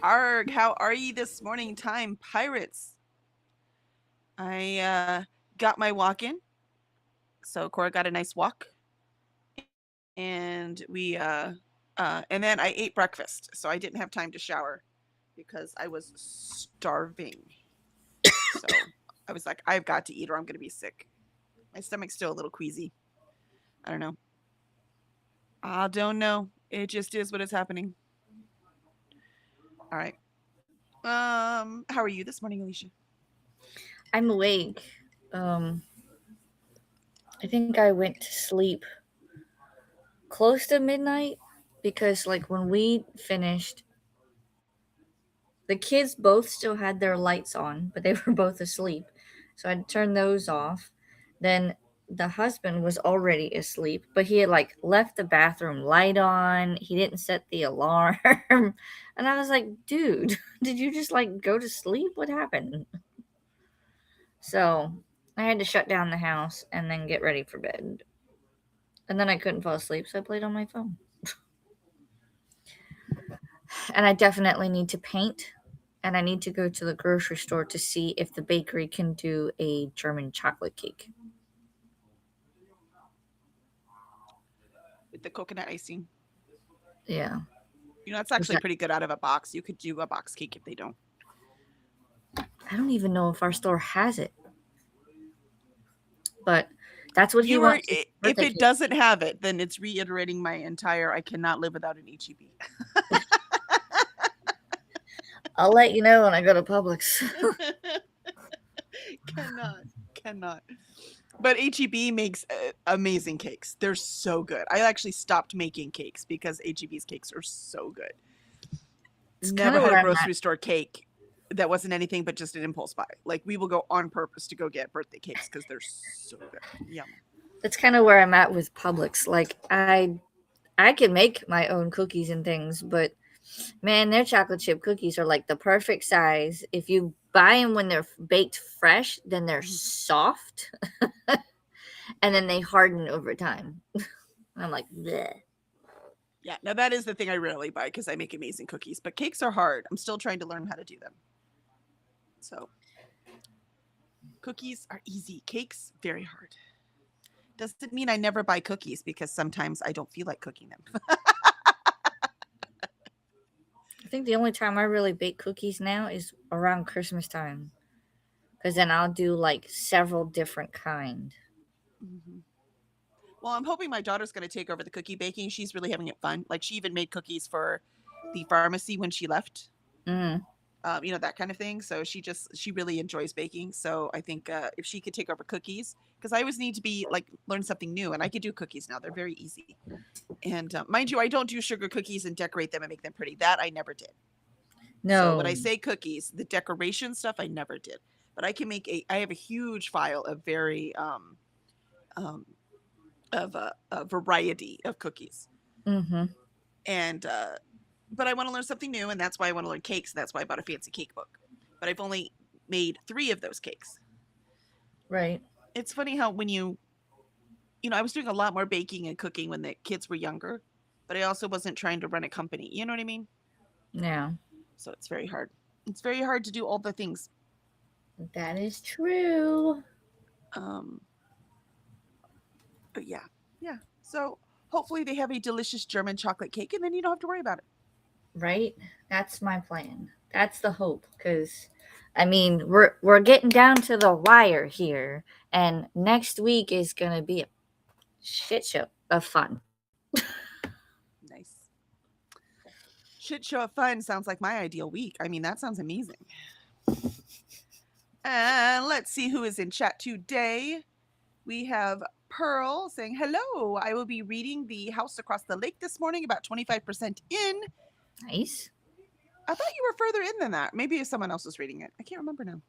Arg, how are ye this morning time, pirates? I got my walk in. So Cora got a nice walk. And and then I ate breakfast. So I didn't have time to shower because I was starving. So I was like, I've got to eat or I'm going to be sick. My stomach's still a little queasy. I don't know. I don't know. It just is what is happening. All right. How are you this morning, Alicia? I'm awake. Um, I think I went to sleep close to midnight because, like, when we finished, the kids both still had their lights on, but they were both asleep. So I turned those off. Then the husband was already asleep, but he had like left the bathroom light on. He didn't set the alarm. And I was like, dude, did you just like go to sleep? What happened? So I had to shut down the house and then get ready for bed. And then I couldn't fall asleep, so I played on my phone. And I definitely need to paint. And I need to go to the grocery store to see if the bakery can do a German chocolate cake. With the coconut icing. Yeah. You know, it's Is actually that, pretty good out of a box. You could do a box cake if they don't. I don't even know if our store has it, but that's what he You are, wants for his if birthday it cake. doesn't have it, then it's reiterating my entire I cannot live without an HEB. I'll let you know when I go to Publix. cannot, cannot. But HEB makes amazing cakes. They're so good. I actually stopped making cakes because HEB's cakes are so good. It's kind Never of had a where I'm at. grocery store cake that wasn't anything but just an impulse buy. Like we will go on purpose to go get birthday cakes because they're so good. Yum. That's kind of where I'm at with Publix. Like I can make my own cookies and things, but man, their chocolate chip cookies are like the perfect size. If you buy them when they're baked fresh, then they're Mhm. soft and then they harden over time. I'm like, bleh. Yeah, now that is the thing I rarely buy because I make amazing cookies. But cakes are hard. I'm still trying to learn how to do them. So cookies are easy. Cakes very hard. Doesn't mean I never buy cookies because sometimes I don't feel like cooking them. I think the only time I really bake cookies now is around Christmas time, because then I'll do like several different kind. Mhm. Well, I'm hoping my daughter's going to take over the cookie baking. She's really having it fun. Like she even made cookies for the pharmacy when she left. Mm, You know, that kind of thing. So she really enjoys baking. So I think if she could take over cookies, because I always need to be like learn something new, and I could do cookies now. They're very easy. And mind you, I don't do sugar cookies and decorate them and make them pretty. That I never did. So when no. I say cookies, the decoration stuff I never did. But I can make a. I have a huge file of very um, of a variety of cookies, Mm-hmm. and but I want to learn something new, and that's why I want to learn cakes. That's why I bought a fancy cake book. But I've only made 3 of those cakes. Right. It's funny how when you know, I was doing a lot more baking and cooking when the kids were younger, but I also wasn't trying to run a company. You know what I mean? Yeah. So it's very hard. It's very hard to do all the things. That is true. Um, but yeah, yeah. So hopefully they have a delicious German chocolate cake, and then you don't have to worry about it. Right? That's my plan. That's the hope, cuz I mean, we're getting down to the wire here, and next week is going to be a shit show of fun. Nice. Shit show of fun sounds like my ideal week. I mean, that sounds amazing. And let's see who is in chat today. We have Pearl saying, "Hello, I will be reading The House Across the Lake this morning, about 25% in." Nice. I thought you were further in than that. Maybe someone else was reading it. I can't remember now.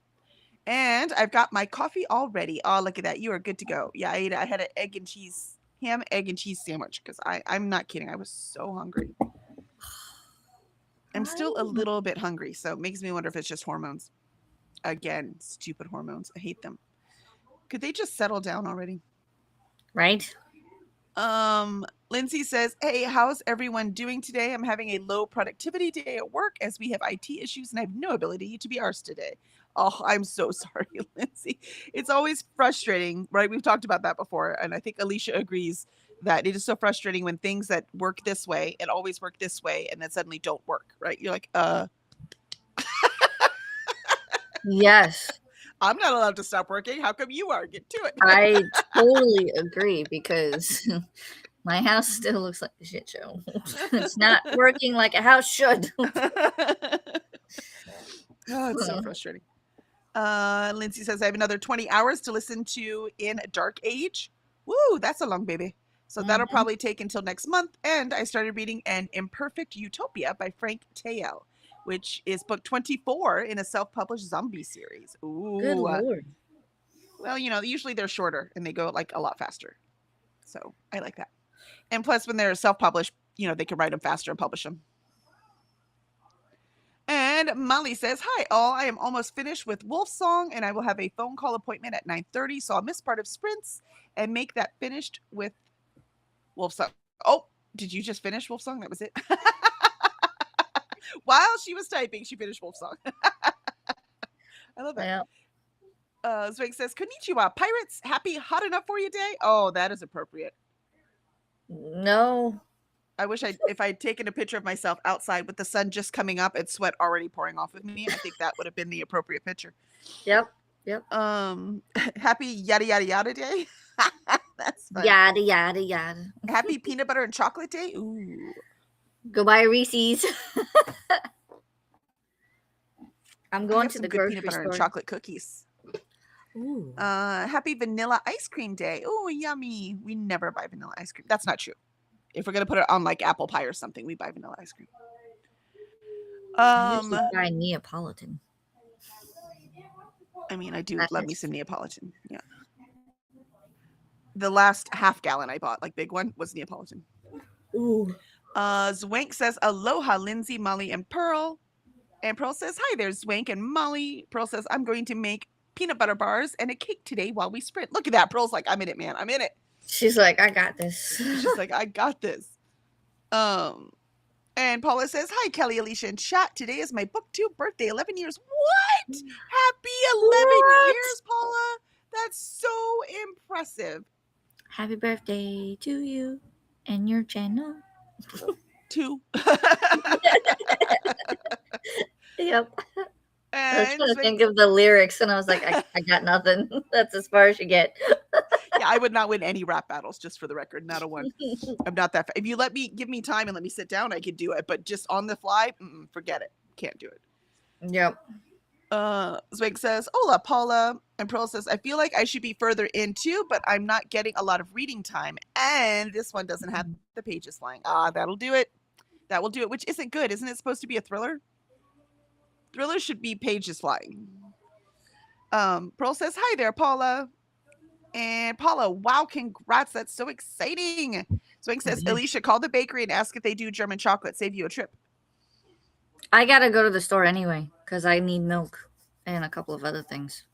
And I've got my coffee all ready. Oh, look at that. You are good to go. Yeah, I had an ham, egg, and cheese sandwich because I'm not kidding. I was so hungry. I'm still a I little bit hungry, so it makes me wonder if it's just hormones. Again, stupid hormones. I hate them. Could they just settle down already? right? Lindsay says, "Hey, how's everyone doing today? I'm having a low productivity day at work as we have IT issues and I have no ability to be ours today." Oh, I'm so sorry, Lindsay. It's always frustrating, right? We've talked about that before, and I think Alicia agrees that it is so frustrating when things that work this way and always work this way and then suddenly don't work, right? You're like, Yes, I'm not allowed to stop working. How come you are? Get to it. I totally agree because my house still looks like a shit show. It's not working like a house should. Oh, it's so frustrating. Lindsay says, "I have another 20 hours to listen to In Dark Age." Woo, that's a long baby. So that'll Mhm. probably take until next month. And I started reading An Imperfect Utopia by Frank Tayel, which is book 24 in a self-published zombie series. Good Ooh. lord. Well, usually they're shorter and they go like a lot faster. So I like that. And plus, when they're self-published, they can write them faster and publish them. And Molly says, "Hi all, I am almost finished with Wolf Song and I will have a phone call appointment at 9:30, so I'll miss part of sprints and make that finished with Wolf Song." Oh, did you just finish Wolf Song? That was it. While she was typing, she finished Wolf Song. I love that. Yeah. Zwig says, "Konnichiwa, pirates, happy hot enough for you day?" Oh, that is appropriate. No. I wish if I'd taken a picture of myself outside with the sun just coming up and sweat already pouring off of me, I think that would have been the appropriate picture. Yep. Happy yada yada yada day. That's fun. Yada yada yada. Happy peanut butter and chocolate day. Ooh. Goodbye, Reese's. I'm I going have to some the good grocery peanut butter and store. chocolate cookies. Ooh. Happy vanilla ice cream day. Oh, yummy. We never buy vanilla ice cream. That's not true. If we're gonna put it on like apple pie or something, we buy vanilla ice cream. I usually buy Neapolitan. I mean, I do love me some Neapolitan. Yeah. The last half gallon I bought, like big one, was Neapolitan. Ooh. Zwank says, "Aloha, Lindsay, Molly, and Pearl." And Pearl says, "Hi there, Zwank and Molly." Pearl says, "I'm going to make peanut butter bars and a cake today while we sprint." Look at that. Pearl's like, "I'm in it, man. I'm in it." She's like, "I got this." She's like, "I got this." And Paula says, "Hi, Kelly, Alicia, and chat. Today is my booktube birthday. 11 years. What? Happy 11 years, Paula. That's so impressive. Happy birthday to you and your channel. 2. Yep. I was And trying to think of the lyrics, and I was like, I got nothing. That's as far as you get. Yeah, I would not win any rap battles, just for the record. Not a one. I'm not that. If you give me time and let me sit down, I could do it. But just on the fly, forget it. Can't do it. Yep. Zwig says, "Hola, Paula." And Pearl says, "I feel like I should be further in too, but I'm not getting a lot of reading time. And this one doesn't have the pages flying." That'll do it. That will do it, which isn't good. Isn't it supposed to be a thriller? Thrillers should be pages flying. Pearl says, "Hi there, Paula." And Paula, wow, congrats. That's so exciting. Zwing says, "Alicia, call the bakery and ask if they do German chocolate. Save you a trip." I gotta go to the store anyway because I need milk and a couple of other things.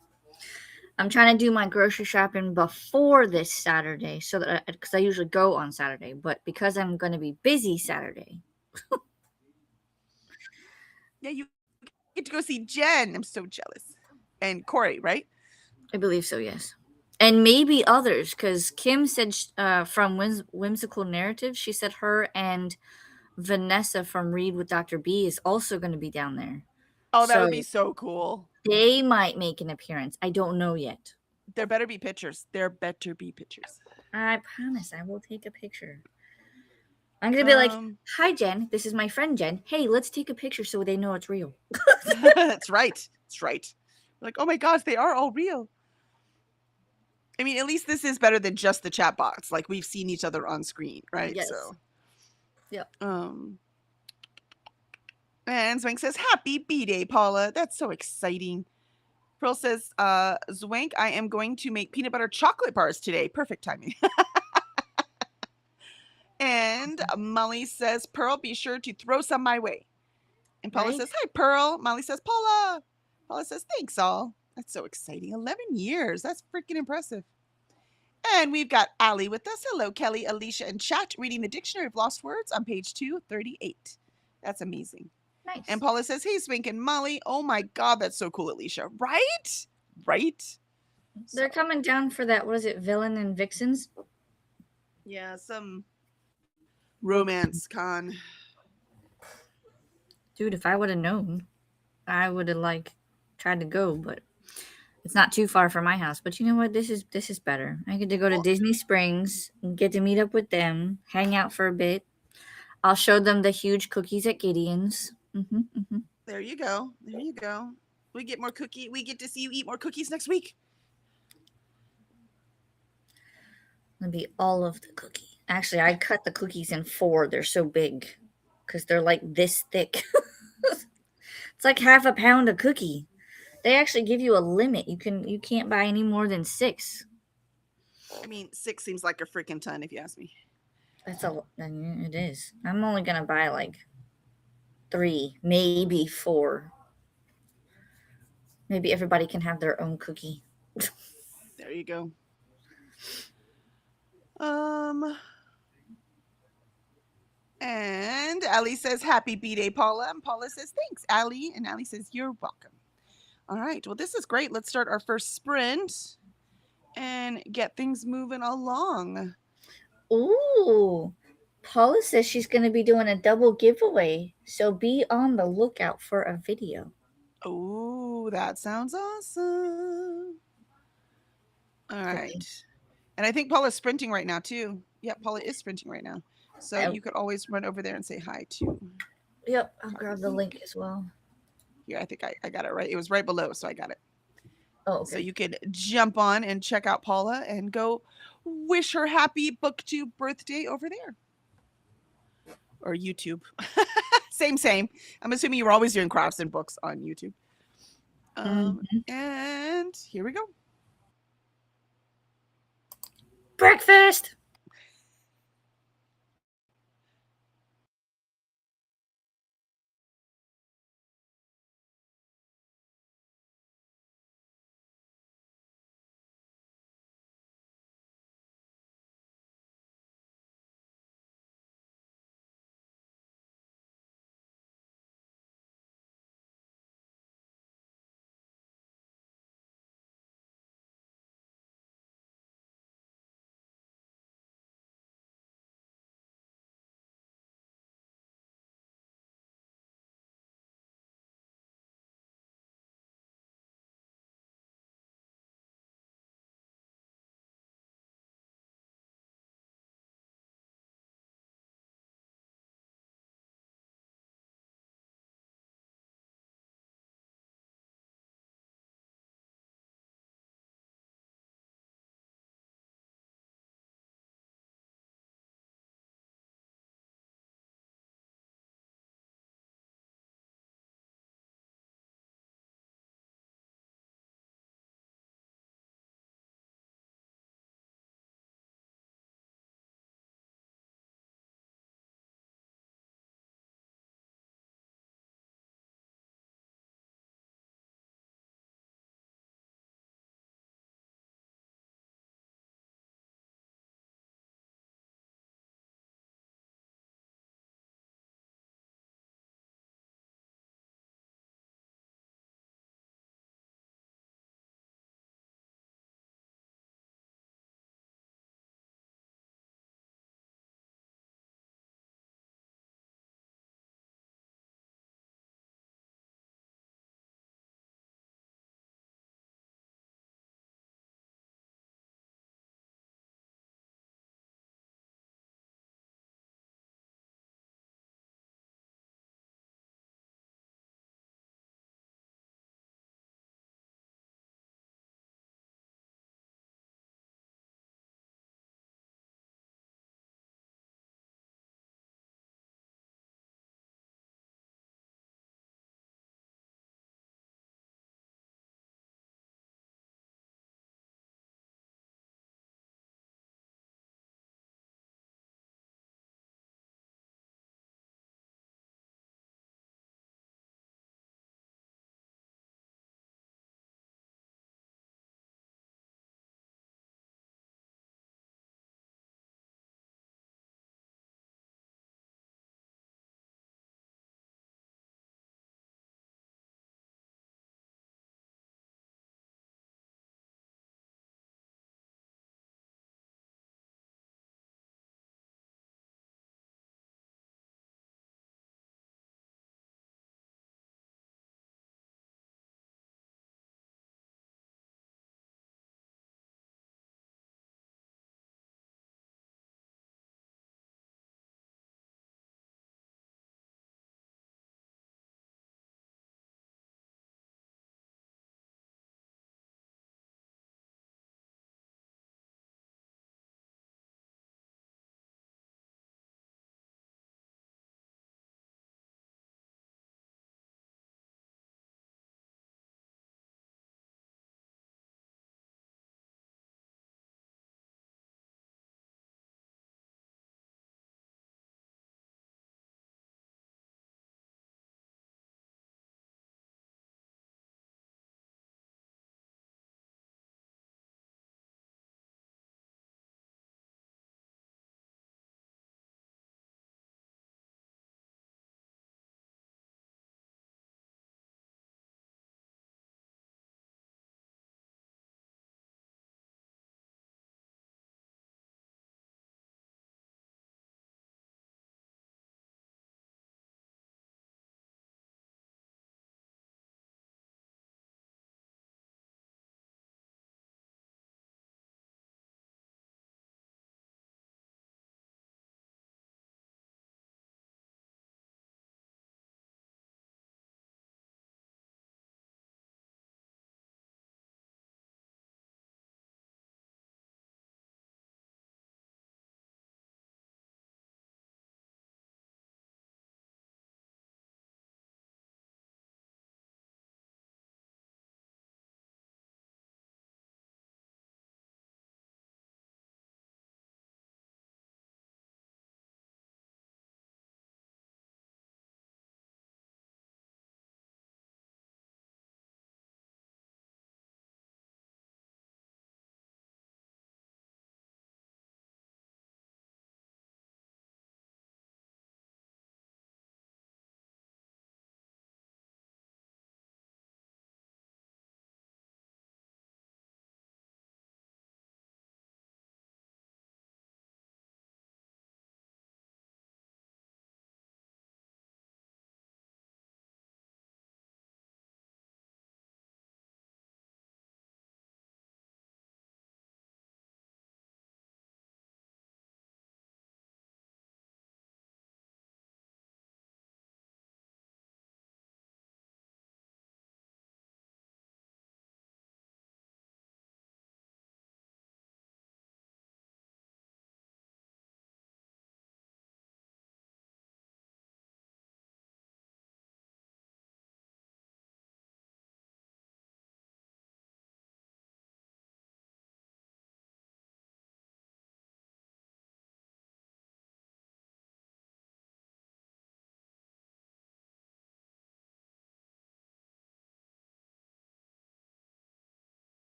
I'm trying to do my grocery shopping before this Saturday, so that because I usually go on Saturday, but because I'm going to be busy Saturday. Yeah, you get to go see Jen. I'm so jealous. And Corey, right? I believe so, yes. And maybe others, because Kim said from Whimsical Narrative, she said her and Vanessa from Read with Dr. B is also going to be down there. Oh, that would be so cool. They might make an appearance. I don't know yet. There better be pictures. There better be pictures. I promise I will take a picture. I'm going to be like, "Hi, Jen. This is my friend, Jen. Hey, let's take a picture so they know it's real." That's right. That's right. Like, oh my gosh, they are all real. I mean, at least this is better than just the chat box. Like, we've seen each other on screen, right? Yes. So, yep. And Zwank says, "Happy B-Day, Paula. That's so exciting." Pearl says, "Zwank, I am going to make peanut butter chocolate bars today." Perfect timing. And Molly says, "Pearl, be sure to throw some my way." And Paula says, "Hi, Pearl." Molly says, "Paula." Paula says, "Thanks, all." That's so exciting. 11 years. That's freaking impressive. And we've got Allie with us. Hello, Kelly, Alicia, and chat, reading the Dictionary of Lost Words on page 238. That's amazing. Nice. And Paula says, hey, Swink and Molly. Oh my God, that's so cool, Alicia. Right? Right? They're coming down for that. What is it? Villain and Vixens? Yeah, some romance con. Dude, if I would have known, I would have tried to go, but it's not too far from my house. But you know what? This is better. I get to go to Disney Springs and get to meet up with them, hang out for a bit. I'll show them the huge cookies at Gideon's. There you go. There you go. We get to see you eat more cookies next week. It'll be all of the cookie. Actually, I cut the cookies in 4. They're so big because they're like this thick. It's like half a pound of cookie. They actually give you a limit. You can't buy any more than 6. I mean, 6 seems like a freaking ton if you ask me. It is. I'm only gonna buy like 3, maybe 4. Maybe everybody can have their own cookie. There you go. And Allie says, happy B-Day, Paula. And Paula says, thanks, Allie. And Allie says, you're welcome. All right. Well, this is great. Let's start our first sprint and get things moving along. Ooh. Paula says she's going to be doing a double giveaway, so be on the lookout for a video. Oh, that sounds awesome. All right. And I think Paula's sprinting right now, too. Yeah, Paula is sprinting right now. So you could always run over there and say hi, too. Yep, I'll grab the link as well. Here, I think I got it right. It was right below, so I got it. Oh, okay. So you could jump on and check out Paula and go wish her happy BookTube birthday over there. Or YouTube. Same. I'm assuming you were always doing crafts and books on YouTube. And here we go. Breakfast!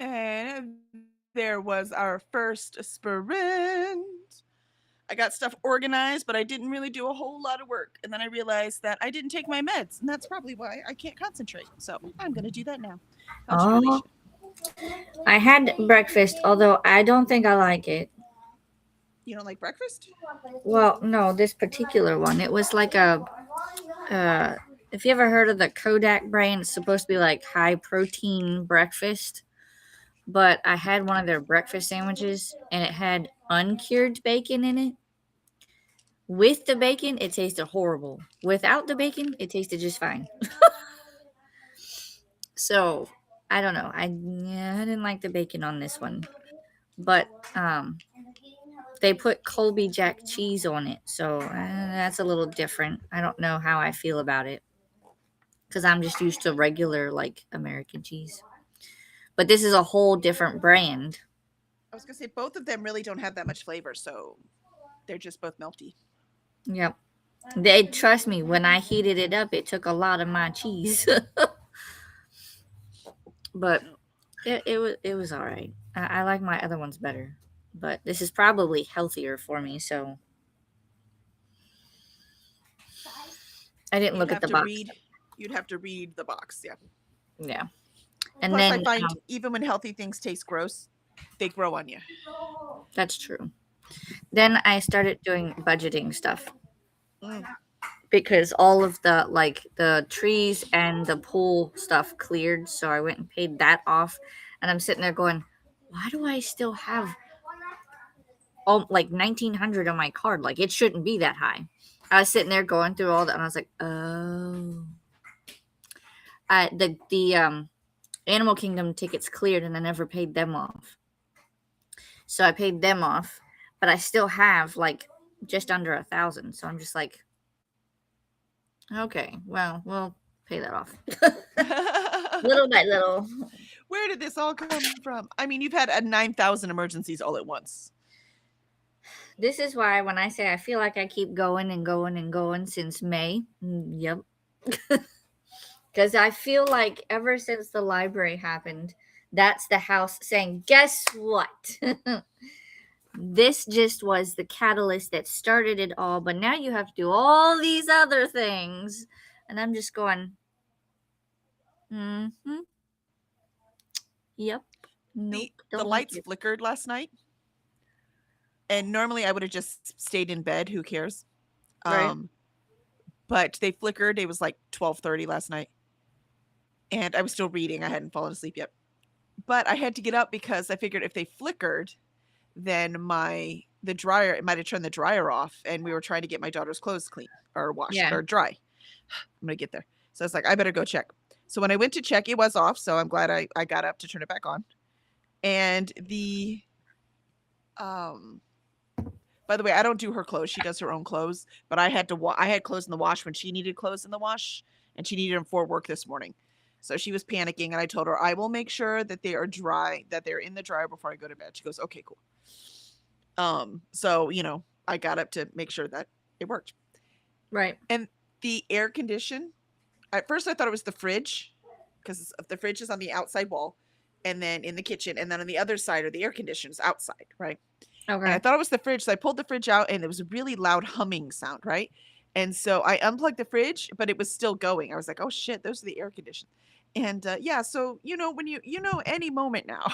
And there was our first sprint. I got stuff organized, but I didn't really do a whole lot of work. And then I realized that I didn't take my meds, and that's probably why I can't concentrate. So I'm going to do that now. How'd you do, Oh, Alicia? I had breakfast, although I don't think I like it. You don't like breakfast? Well, no, this particular one. It was like a if you ever heard of the Kodak brand, it's supposed to be like high protein breakfast. But I had one of their breakfast sandwiches and it had uncured bacon in it. With the bacon, it tasted horrible. Without the bacon, it tasted just fine. So I don't know. I didn't like the bacon on this one, but they put Colby Jack cheese on it, so that's a little different. I don't know how I feel about it because I'm just used to regular like American cheese. But this is a whole different brand. I was going to say both of them really don't have that much flavor, so they're just both melty. Yep. They trust me, when I heated it up, it took a lot of my cheese. But it was all right. I like my other ones better. But this is probably healthier for me, so I didn't look at the box. You'd have to read the box, yeah. Yeah. And Plus, then I find even when healthy things taste gross, they grow on you. That's true. Then I started doing budgeting stuff. Mm. Because all of the like the trees and the pool stuff cleared, so I went and paid that off. And I'm sitting there going, why do I still have like 1,900 on my card? Like it shouldn't be that high. I was sitting there going through all that, and I was like, oh, the Animal Kingdom tickets cleared, and I never paid them off. So I paid them off, but I still have like just under 1,000. So I'm just like, okay, well, we'll pay that off. Little by little. Where did this all come from? I mean, you've had 9,000 emergencies all at once. This is why when I say I feel like I keep going and going and going since May. Yep. Because I feel like ever since the library happened, that's the house saying, guess what? This just was the catalyst that started it all, but now you have to do all these other things. And I'm just going, yep. Nope, the lights flickered last night. And normally I would have just stayed in bed. Who cares? Right. But they flickered. It was like 12:30 last night. And I was still reading. I hadn't fallen asleep yet. But I had to get up because I figured if they flickered, then the dryer, it might have turned the dryer off, and we were trying to get my daughter's clothes clean or washed or dry. I'm gonna get there. So I was like, I better go check. So when I went to check, it was off. So I'm glad I got up to turn it back on. And the by the way, I don't do her clothes. She does her own clothes, but I had clothes in the wash when she needed clothes in the wash, and she needed them for work this morning. So she was panicking, and I told her, I will make sure that they are dry, that they're in the dryer before I go to bed. She goes, okay, cool. So, I got up to make sure that it worked. Right. And the air condition, at first I thought it was the fridge, because the fridge is on the outside wall, and then in the kitchen, and then on the other side are the air conditioners outside, right? Okay. And I thought it was the fridge, so I pulled the fridge out, and there was a really loud humming sound, right? And so I unplugged the fridge, but it was still going. I was like, oh shit, those are the air conditioners. And yeah, so when any moment now.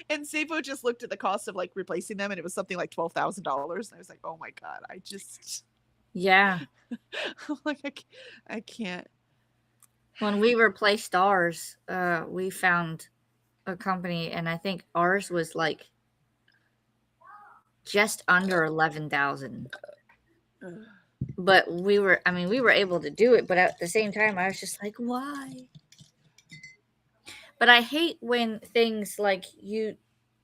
And Safo just looked at the cost of like replacing them, and it was something like $12,000. And I was like, oh my God, yeah. like I can't. When we replaced ours, we found a company, and I think ours was like just under 11,000. But we were able to do it, but at the same time I was just like, why? But I hate when things like they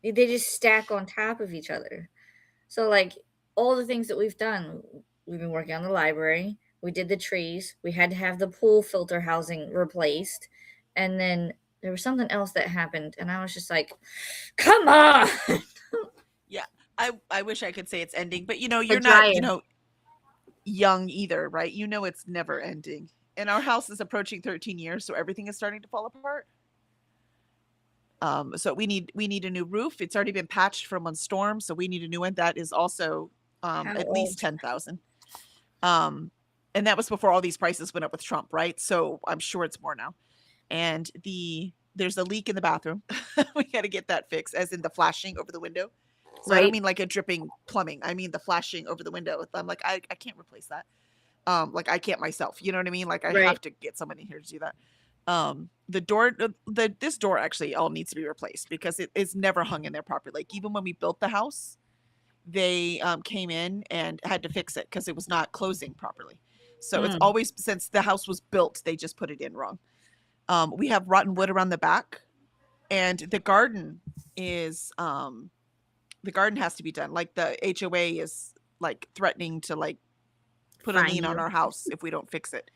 just stack on top of each other. So like all the things that we've done, we've been working on the library, we did the trees, we had to have the pool filter housing replaced, and then there was something else that happened, and I was just like, come on. Yeah, I wish I could say it's ending, but you're not young either, right? It's never ending. and our house is approaching 13 years, so everything is starting to fall apart. So we need a new roof. It's already been patched from one storm, so we need a new one. That is also How at old? least 10,000. And that was before all these prices went up with Trump, right? So I'm sure it's more now. And there's a leak in the bathroom. We got to get that fixed, as in the flashing over the window. So I don't Right. mean like a dripping plumbing. I mean the flashing over the window. I'm like, I can't replace that. Like I can't myself. You know what I mean? Like I Right. have to get someone in here to do that. The door, this door actually all needs to be replaced because it is never hung in there properly. Like even when we built the house, they came in and had to fix it because it was not closing properly. So it's Mm. always, since the house was built, they just put it in wrong. We have rotten wood around the back, and the garden is the garden has to be done. Like the HOA is like threatening to like put a Fine lien on you. our house if we don't fix it.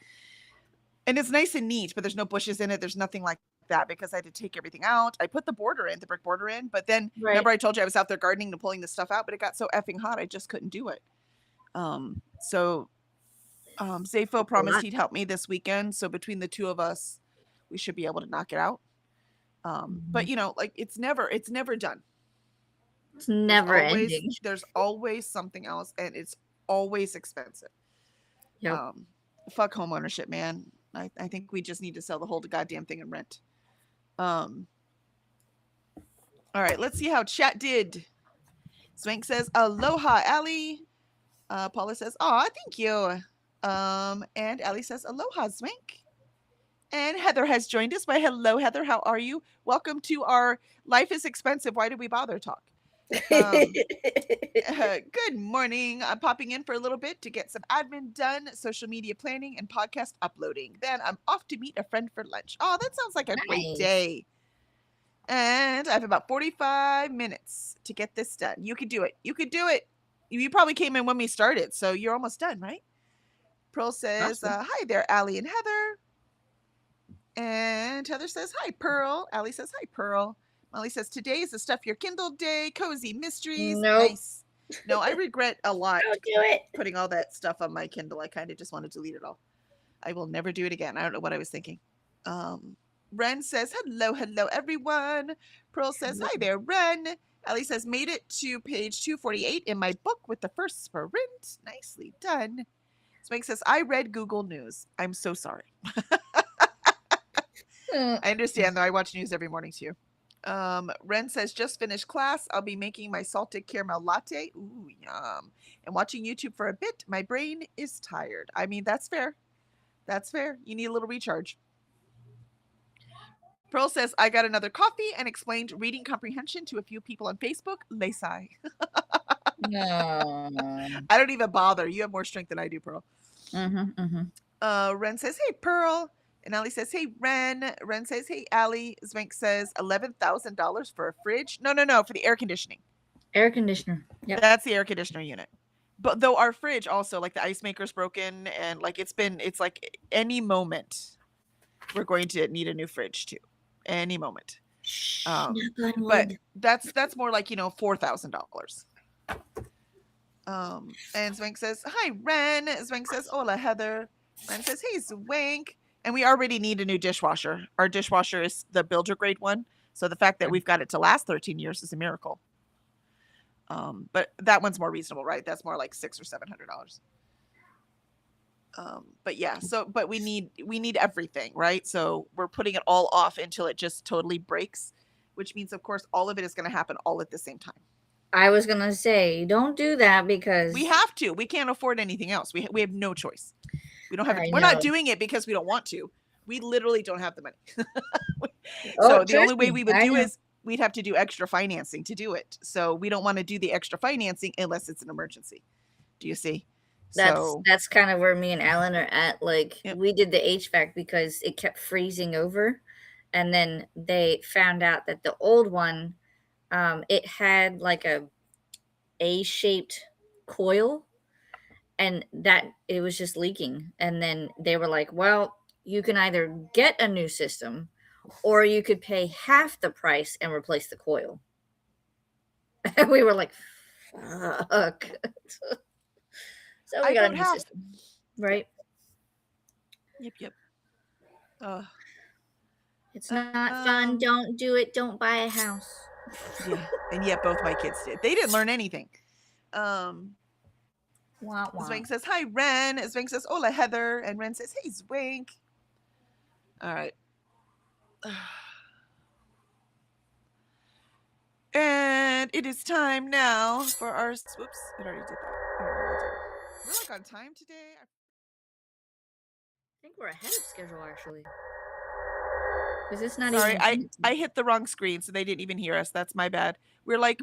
And it's nice and neat, but there's no bushes in it. There's nothing like that because I had to take everything out. I put the border in, the brick border in, but then Right. remember I told you I was out there gardening and pulling the stuff out, but it got so effing hot I just couldn't do it. So Zafo promised lot. he'd help me this weekend, so between the two of us, we should be able to knock it out. But you know, like it's never done. It's never always, ending. There's always something else, and it's always expensive. Yep. Fuck home ownership, man. I think we just need to sell the whole goddamn thing and rent. All right, let's see how chat did. Swank says, aloha, Allie. Paula says, aw, thank you. And Allie says, aloha, Swank. And Heather has joined us. Why, hello, Heather. How are you? Welcome to our Life is Expensive. Why did we bother talk? Good morning. I'm popping in for a little bit to get some admin done, social media planning, and podcast uploading. Then I'm off to meet a friend for lunch. Oh, that sounds like a great Nice. day. And I have about 45 minutes to get this done. You could do it. You could do it. You probably came in when we started, so you're almost done, right? Pearl says, Awesome. hi there, Allie and Heather. And Heather says, hi, Pearl. Allie says, hi, Pearl. Molly says, today is the Stuff Your Kindle day. Cozy mysteries. Nope. Nice. No, I regret a lot Don't do it. putting all that stuff on my Kindle. I kind of just want to delete it all. I will never do it again. I don't know what I was thinking. Ren says, hello, everyone. Pearl says, hi there, Ren. Allie says, made it to page 248 in my book with the first sprint. Nicely done. Swank says, I read Google News. I'm so sorry. I understand, though. I watch news every morning too. Ren says, just finished class. I'll be making my salted caramel latte. Ooh, yum. And watching YouTube for a bit. My brain is tired. I mean, that's fair. That's fair. You need a little recharge. Pearl says, I got another coffee and explained reading comprehension to a few people on Facebook. Lesai. No. I don't even bother. You have more strength than I do, Pearl. Ren says, hey, Pearl. And Allie says, hey, Ren. Ren says, hey, Allie. Zwank says, $11,000 for a fridge. No, for the air conditioning. Air conditioner. Yep. That's the air conditioner unit. But though our fridge also, like the ice maker's broken, and like it's like any moment we're going to need a new fridge too. Any moment. But that's more like, $4,000. And Zwank says, hi, Ren. Zwank says, hola, Heather. Ren says, hey, Zwank. And we already need a new dishwasher. Our dishwasher is the builder grade one. So the fact that we've got it to last 13 years is a miracle. But that one's more reasonable, right? That's more like $600 or $700. But yeah, but we need everything, right? So we're putting it all off until it just totally breaks, which means, of course, all of it is going to happen all at the same time. I was gonna say, don't do that because we have to. We can't afford anything else. We have no choice. We don't have. We're know. not doing it because we don't want to. We literally don't have the money. So the only way we would do is we'd have to do extra financing to do it. So we don't want to do the extra financing unless it's an emergency. Do you see? That's kind of where me and Alan are at. Like, we did the HVAC because it kept freezing over, and then they found out that the old one, it had like a shaped coil, and that it was just leaking. And then they were like, well, you can either get a new system or you could pay half the price and replace the coil. And we were like, fuck. So we got a new system, right? Yep, yep. Uh, It's not fun. um, Don't do it. Don't buy a house. yeah, and yet both my kids did. They didn't learn anything. Um, Wah wah. Zwank says, "Hi, Ren." Zwank says, "Hola, Heather," and Ren says, "Hey, Zwank." All right. And it is time now for our. Whoops, it already did that. I don't know what I did. We're like on time today. I think we're ahead of schedule actually. Because it's not Sorry, even I hit the wrong screen, so they didn't even hear us. That's my bad. We're like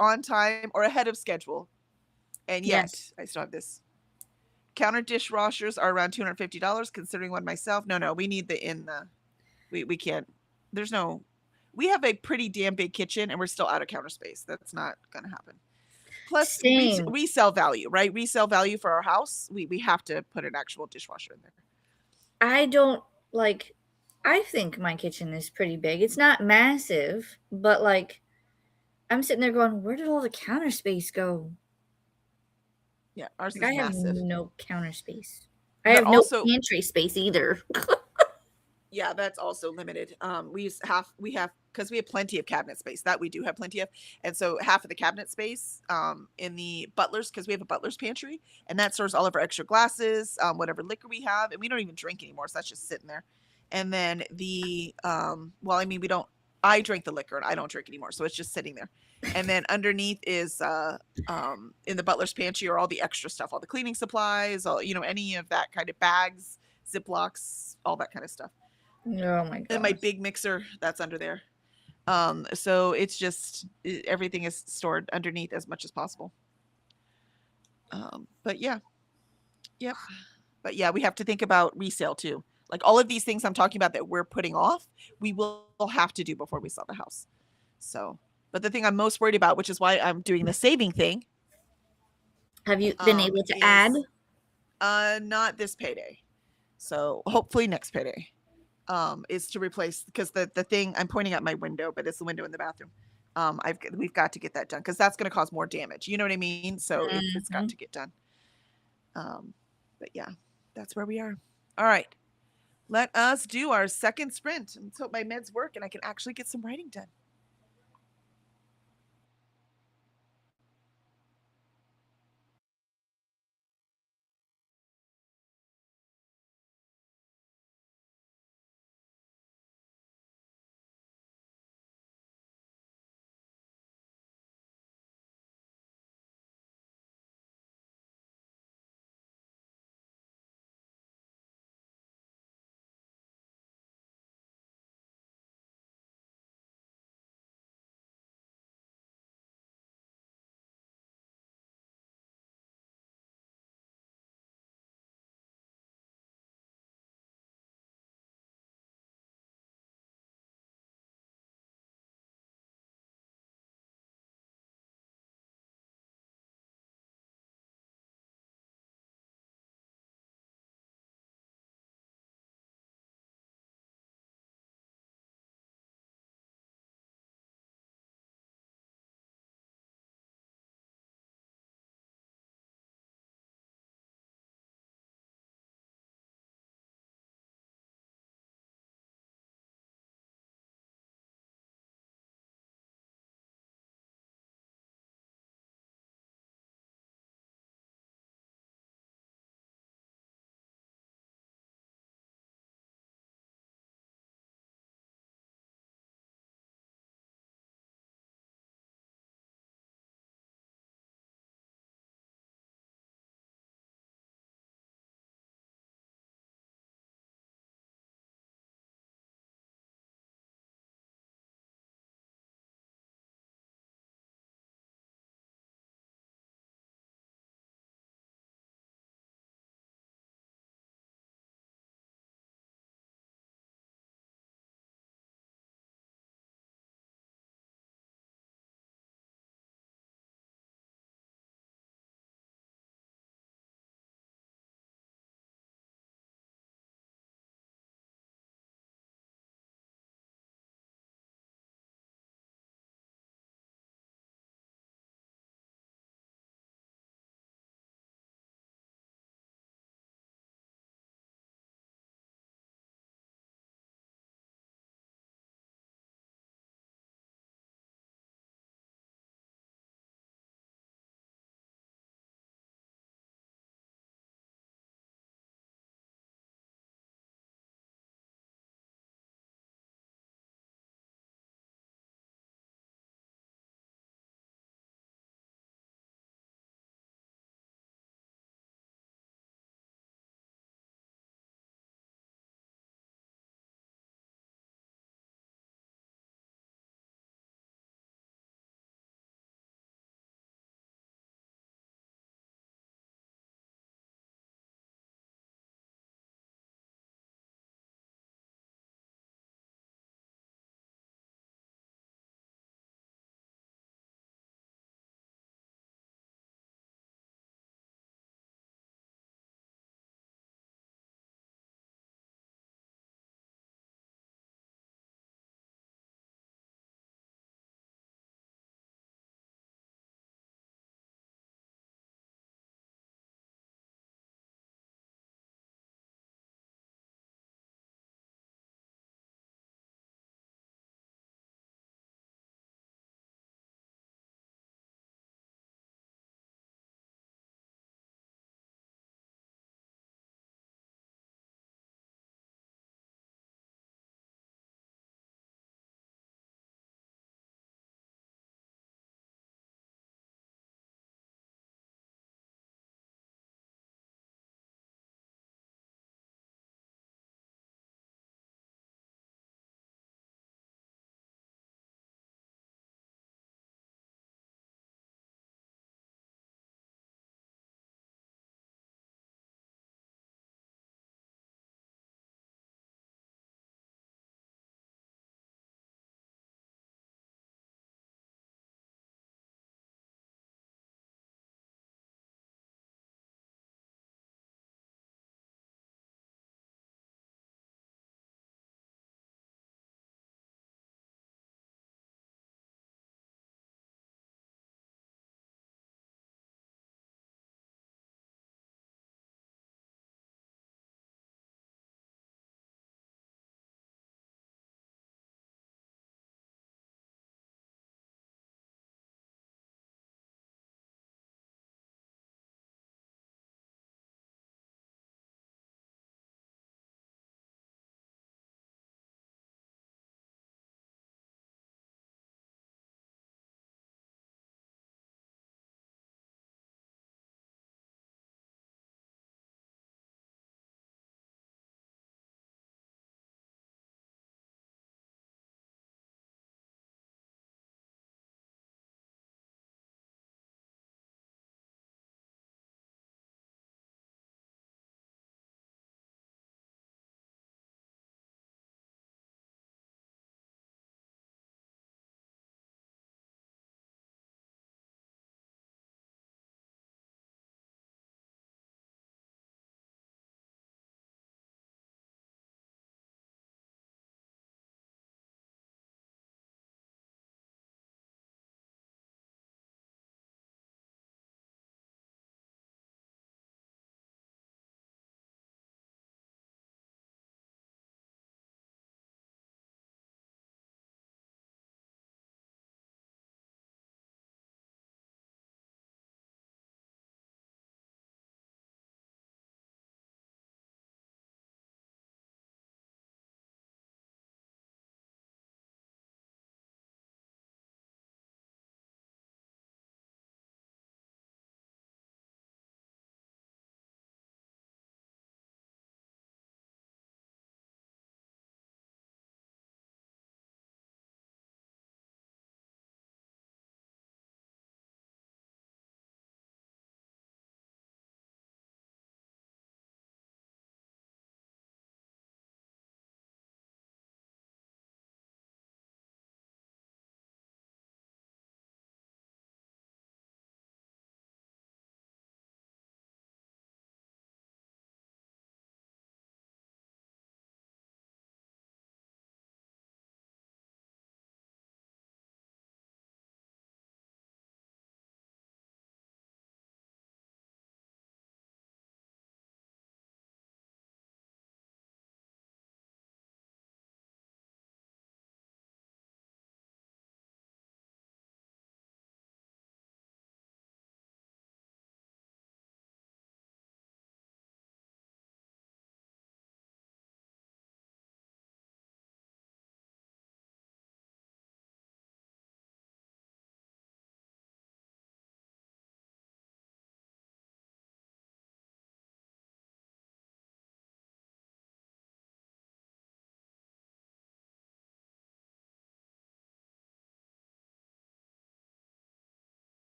on time or ahead of schedule, and yet Yes. I still have this. Counter dishwashers are around $250. Considering one myself, no, we need the in the. We can't. There's no. We have a pretty damn big kitchen, and we're still out of counter space. That's not gonna happen. Plus Same. resale value, right? Resale value for our house. We have to put an actual dishwasher in there. I don't like. I think my kitchen is pretty big. It's not massive, but like, I'm sitting there going, where did all the counter space go? Yeah, ours Like, is I have massive. no counter space. I But have no also, pantry space either. yeah, that's also limited. We have because we have plenty of cabinet space that we do have plenty of, and so half of the cabinet space in the butlers because we have a butler's pantry and that stores all of our extra glasses, whatever liquor we have, and we don't even drink anymore, so that's just sitting there. And then the well, I mean, we don't. I drink the liquor and I don't drink anymore, so it's just sitting there. And then underneath is in the butler's pantry are all the extra stuff, all the cleaning supplies, all any of that kind of bags, Ziplocs, all that kind of stuff. Oh my And my gosh. big mixer that's under there. So it's just everything is stored underneath as much as possible. But yeah, yep. But yeah, we have to think about resale too. Like all of these things I'm talking about that we're putting off, we will have to do before we sell the house. So, but the thing I'm most worried about, which is why I'm doing the saving thing, Have you been able to add? is not this payday. So hopefully next payday. Is to replace because the thing I'm pointing at my window, but it's the window in the bathroom. We've got to get that done because that's going to cause more damage. You know what I mean? So it's got Mhm. to get done. But yeah, that's where we are. All right, let us do our second sprint. Let's hope my meds work and I can actually get some writing done.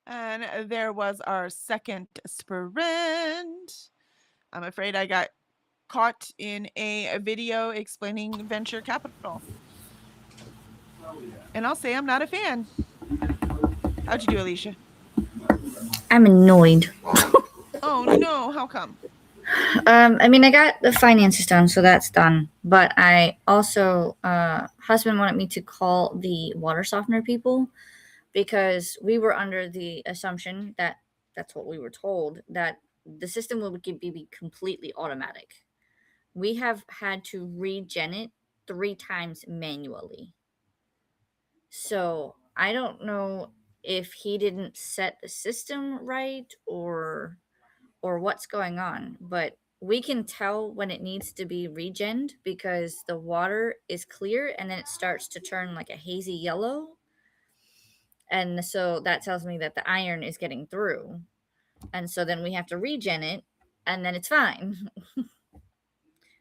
And there was our second sprint. I'm afraid I got caught in a video explaining venture capital. And I'll say I'm not a fan. How'd you do, Alicia? I'm annoyed. Oh no, how come? I mean, I got the finances done, so that's done. But I also, husband wanted me to call the water softener people because we were under the assumption that that's what we were told, that the system would be completely automatic. We have had to regen it 3 times manually. So I don't know if he didn't set the system right or what's going on, but we can tell when it needs to be regened because the water is clear and then it starts to turn like a hazy yellow. And so that tells me that the iron is getting through. And so then we have to regen it and then it's fine.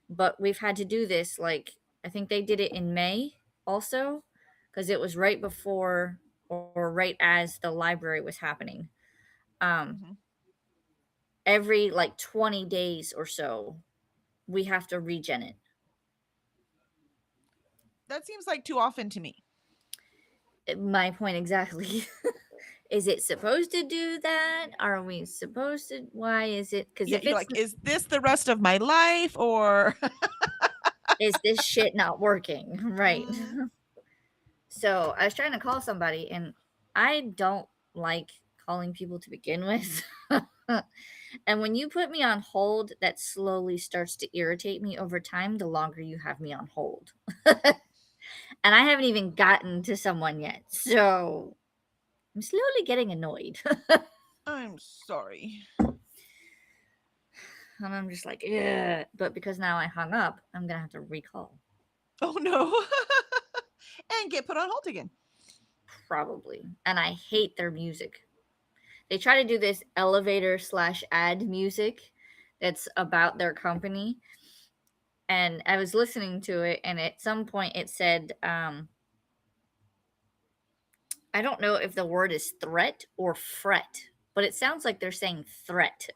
But we've had to do this, like, I think they did it in May also because it was right before or right as the library was happening. Mhm. Every like 20 days or so, we have to regen it. That seems like too often to me. My point exactly. Is it supposed to do that? Are we supposed to? Why is it? Because Yeah, if you're it's, like, is this the rest of my life or is this shit not working? Right. Mhm. So I was trying to call somebody, and I don't like calling people to begin with. And when you put me on hold, that slowly starts to irritate me over time the longer you have me on hold. And I haven't even gotten to someone yet. So I'm slowly getting annoyed. I'm sorry. And I'm just like, yeah. But because now I hung up, I'm going to have to recall. Oh no. And get put on hold again. Probably. And I hate their music. They try to do this elevator / ad music that's about their company. And I was listening to it, and at some point it said, I don't know if the word is threat or fret, but it sounds like they're saying threat.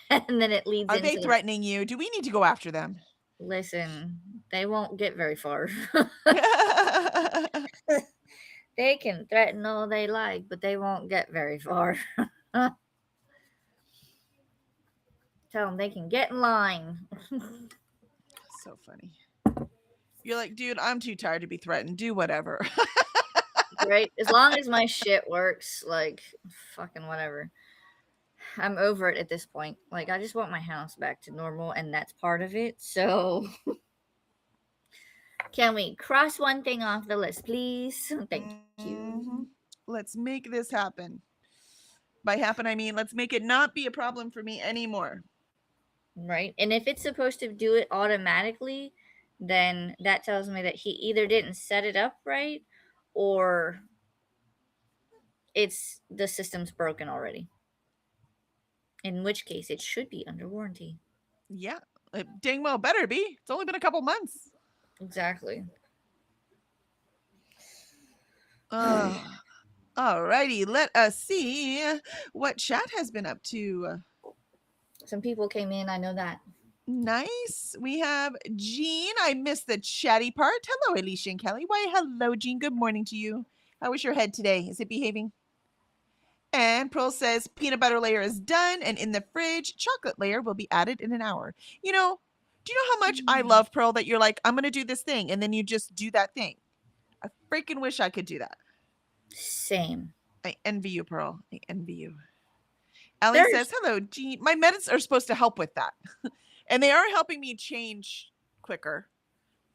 And then it leads Are they into, threatening you? Do we need to go after them? listen, they won't get very far. They can threaten all they like, but they won't get very far. Tell them they can get in line. So funny. You're like, dude, I'm too tired to be threatened. Do whatever. Right? As long as my shit works, like, fucking whatever. I'm over it at this point. Like, I just want my house back to normal, and that's part of it. So, can we cross one thing off the list, please? Thank you. Mhm. Let's make this happen. By happen, I mean let's make it not be a problem for me anymore. Right? And if it's supposed to do it automatically, then that tells me that he either didn't set it up right or it's the system's broken already. In which case, it should be under warranty. Yeah, it dang well better be. It's only been a couple months. Exactly. Alrighty, let us see what chat has been up to. Some people came in, I know that. Nice. We have Jean. I missed the chatty part. Hello, Alicia and Kelly. Why, hello, Jean. Good morning to you. How was your head today? Is it behaving? And Pearl says peanut butter layer is done and in the fridge. Chocolate layer will be added in an hour. You know, do you know how much I love, Pearl, that you're like, I'm going to do this thing, and then you just do that thing? I freaking wish I could do that. Same. I envy you, Pearl. I envy you. Allie says, hello, Jean. My meds are supposed to help with that. And they are helping me change quicker.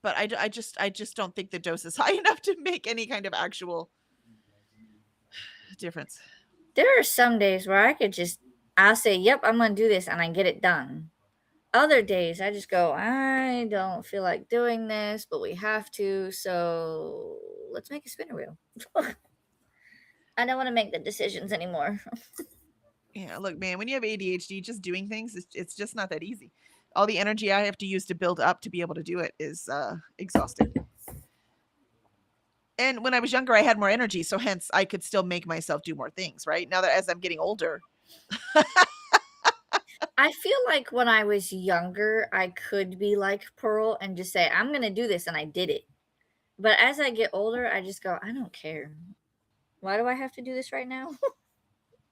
But I just don't think the dose is high enough to make any kind of actual difference. There are some days where I'll say, yep, I'm going to do this, and I get it done. Other days, I just go, I don't feel like doing this, but we have to, so let's make a spinner wheel. I don't want to make the decisions anymore. Yeah, look, man, when you have ADHD, just doing things, it's just not that easy. All the energy I have to use to build up to be able to do it is exhausting. And when I was younger, I had more energy, so hence I could still make myself do more things, right? Now that as I'm getting older, I feel like when I was younger, I could be like Pearl and just say, I'm going to do this. And I did it. But as I get older, I just go, I don't care. Why do I have to do this right now?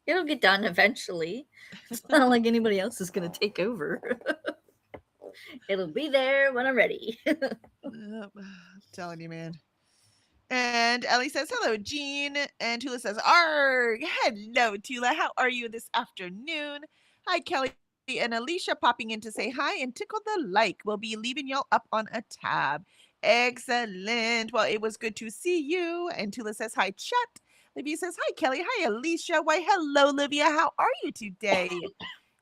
It'll get done eventually. It's not like anybody else is going to take over. It'll be there when I'm ready. I'm telling you, man. And Ellie says, hello, Jean. And Tula says, arg. Hello, Tula. How are you this afternoon? Hi, Kelly and Alicia popping in to say hi and tickle the like. We'll be leaving y'all up on a tab. Excellent. Well, it was good to see you. And Tula says, hi, chat. Livia says, hi, Kelly. Hi, Alicia. Why, hello, Livia. How are you today?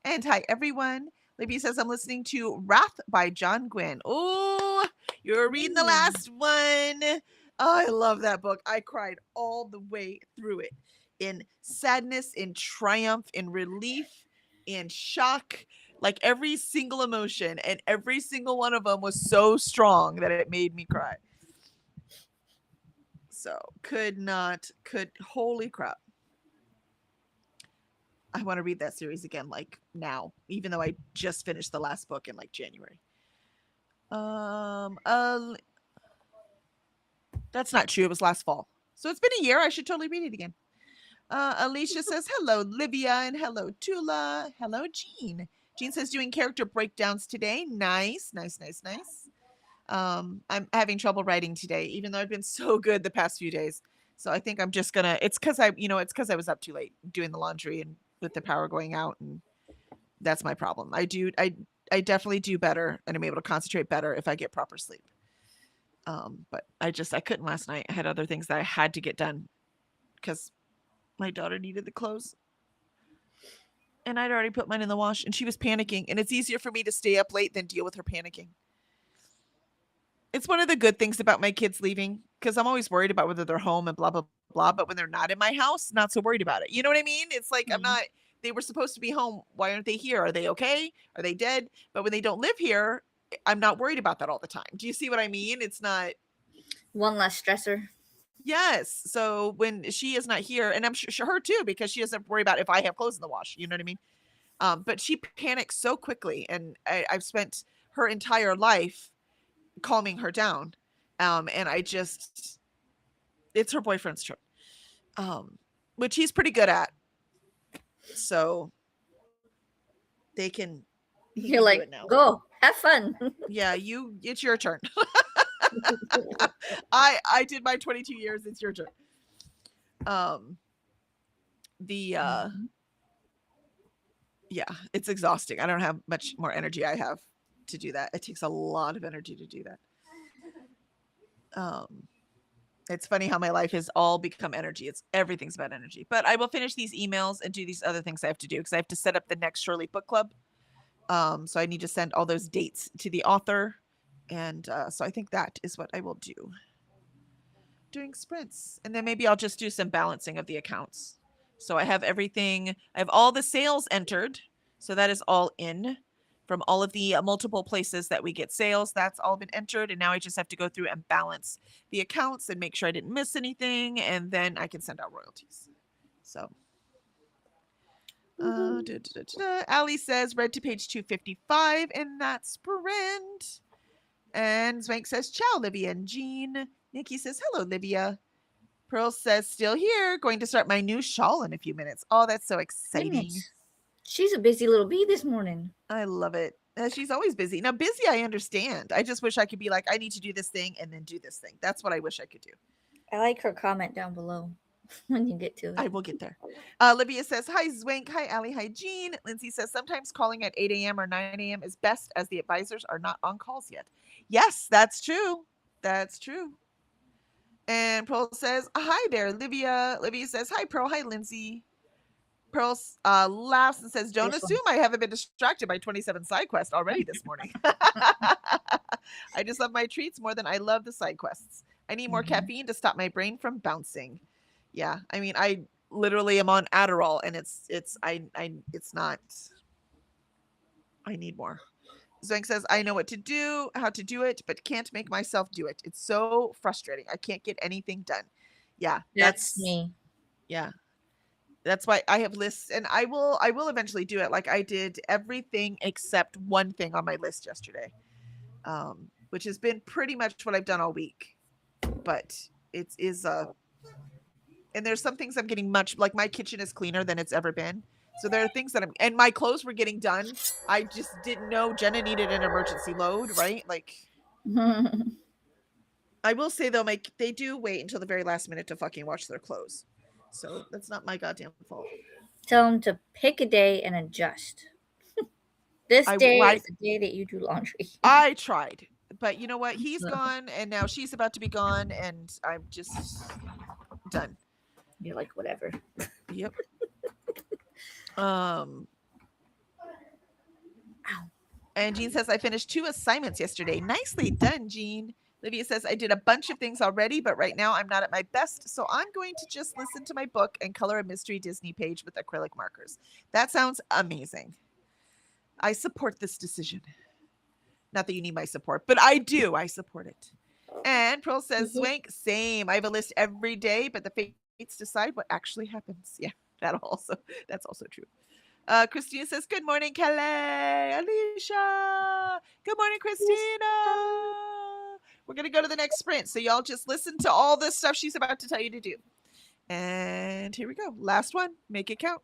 And hi, everyone. Libby says, I'm listening to Wrath by John Gwynne. Oh, you're reading the last one. Oh, I love that book. I cried all the way through it in sadness, in triumph, in relief, in shock, like every single emotion. And every single one of them was so strong that it made me cry. So holy crap. I want to read that series again, like now, even though I just finished the last book in like January. That's not true. It was last fall. So it's been a year. I should totally read it again. Alicia says, hello, Livia, and hello, Tula. Hello, Jean. Jean says, doing character breakdowns today. Nice. I'm having trouble writing today, even though I've been so good the past few days. So I think I'm just gonna, it's because I was up too late doing the laundry and with the power going out, and that's my problem. I definitely do better, and I'm able to concentrate better if I get proper sleep. But I couldn't last night. I had other things that I had to get done because my daughter needed the clothes, and I'd already put mine in the wash, and she was panicking, and it's easier for me to stay up late than deal with her panicking. It's one of the good things about my kids leaving, because I'm always worried about whether they're home and blah, blah, blah. But when they're not in my house, not so worried about it. You know what I mean? It's like, I'm not, they were supposed to be home. Why aren't they here? Are they okay? Are they dead? But when they don't live here, I'm not worried about that all the time. Do you see what I mean? It's not. One less stressor. Yes. So when she is not here, and I'm sure her too, because she doesn't worry about if I have clothes in the wash. You know what I mean? But she panics so quickly. And I've spent her entire life calming her down. And it's her boyfriend's trip, which he's pretty good at. So they can. You're like, go have fun. Yeah, it's your turn. I did my 22 years. It's your turn. Yeah, it's exhausting. I don't have much more energy I have to do that. It takes a lot of energy to do that. It's funny how my life has all become energy. Everything's about energy. But I will finish these emails and do these other things I have to do, because I have to set up the next Shirley Book Club. So I need to send all those dates to the author. And so I think that is what I will do during sprints. And then maybe I'll just do some balancing of the accounts. So I have everything. I have all the sales entered. So that is all in from all of the multiple places that we get sales. That's all been entered. And now I just have to go through and balance the accounts and make sure I didn't miss anything. And then I can send out royalties. So Ali says, read to page 255 in that sprint. And Zwank says, ciao, Livia and Jean. Nikki says, hello, Livia. Pearl says, still here. Going to start my new shawl in a few minutes. Oh, that's so exciting. Goodness. She's a busy little bee this morning. I love it. She's always busy. Now, busy, I understand. I just wish I could be like, I need to do this thing and then do this thing. That's what I wish I could do. I like her comment down below when you get to it. I will get there. Livia says, hi, Zwank. Hi, Ali. Hi, Jean. Lindsay says, sometimes calling at 8 a.m. or 9 a.m. is best, as the advisors are not on calls yet. Yes, that's true. That's true. And Pearl says, hi there, Livia. Livia says, hi, Pearl. Hi, Lindsay. Pearl laughs and says, don't assume I haven't been distracted by 27 side quests already this morning. I just love my treats more than I love the side quests. I need more caffeine to stop my brain from bouncing. Yeah, I mean, I literally am on Adderall, and it's not. I need more. Zoink says, I know what to do, how to do it, but can't make myself do it. It's so frustrating. I can't get anything done. Yeah, That's me. yeah. That's why I have lists, and I will eventually do it. Like I did everything except one thing on my list yesterday. Which has been pretty much what I've done all week. But it is and there's some things I'm getting much like my kitchen is cleaner than it's ever been. So there are things that and my clothes were getting done. I just didn't know Jenna needed an emergency load, right? Like I will say though, they do wait until the very last minute to fucking wash their clothes. So that's not my goddamn fault. Tell them to pick a day and adjust. This day is the day that you do laundry. I tried, but you know what? He's gone, and now she's about to be gone, and I'm just done. You're like, whatever. Yep. And Jean says, I finished 2 assignments yesterday. Nicely done, Jean. Livia says, I did a bunch of things already, but right now I'm not at my best, so I'm going to just listen to my book and color a mystery Disney page with acrylic markers. That sounds amazing. I support this decision. Not that you need my support, but I do. I support it. And Pearl says, Swank, same. I have a list every day, but the fates decide what actually happens. Yeah, that's also true. Christina says, good morning, Kelly. Alicia. Good morning, Christina. We're going to go to the next sprint. So y'all just listen to all this stuff she's about to tell you to do. And here we go. Last one. Make it count.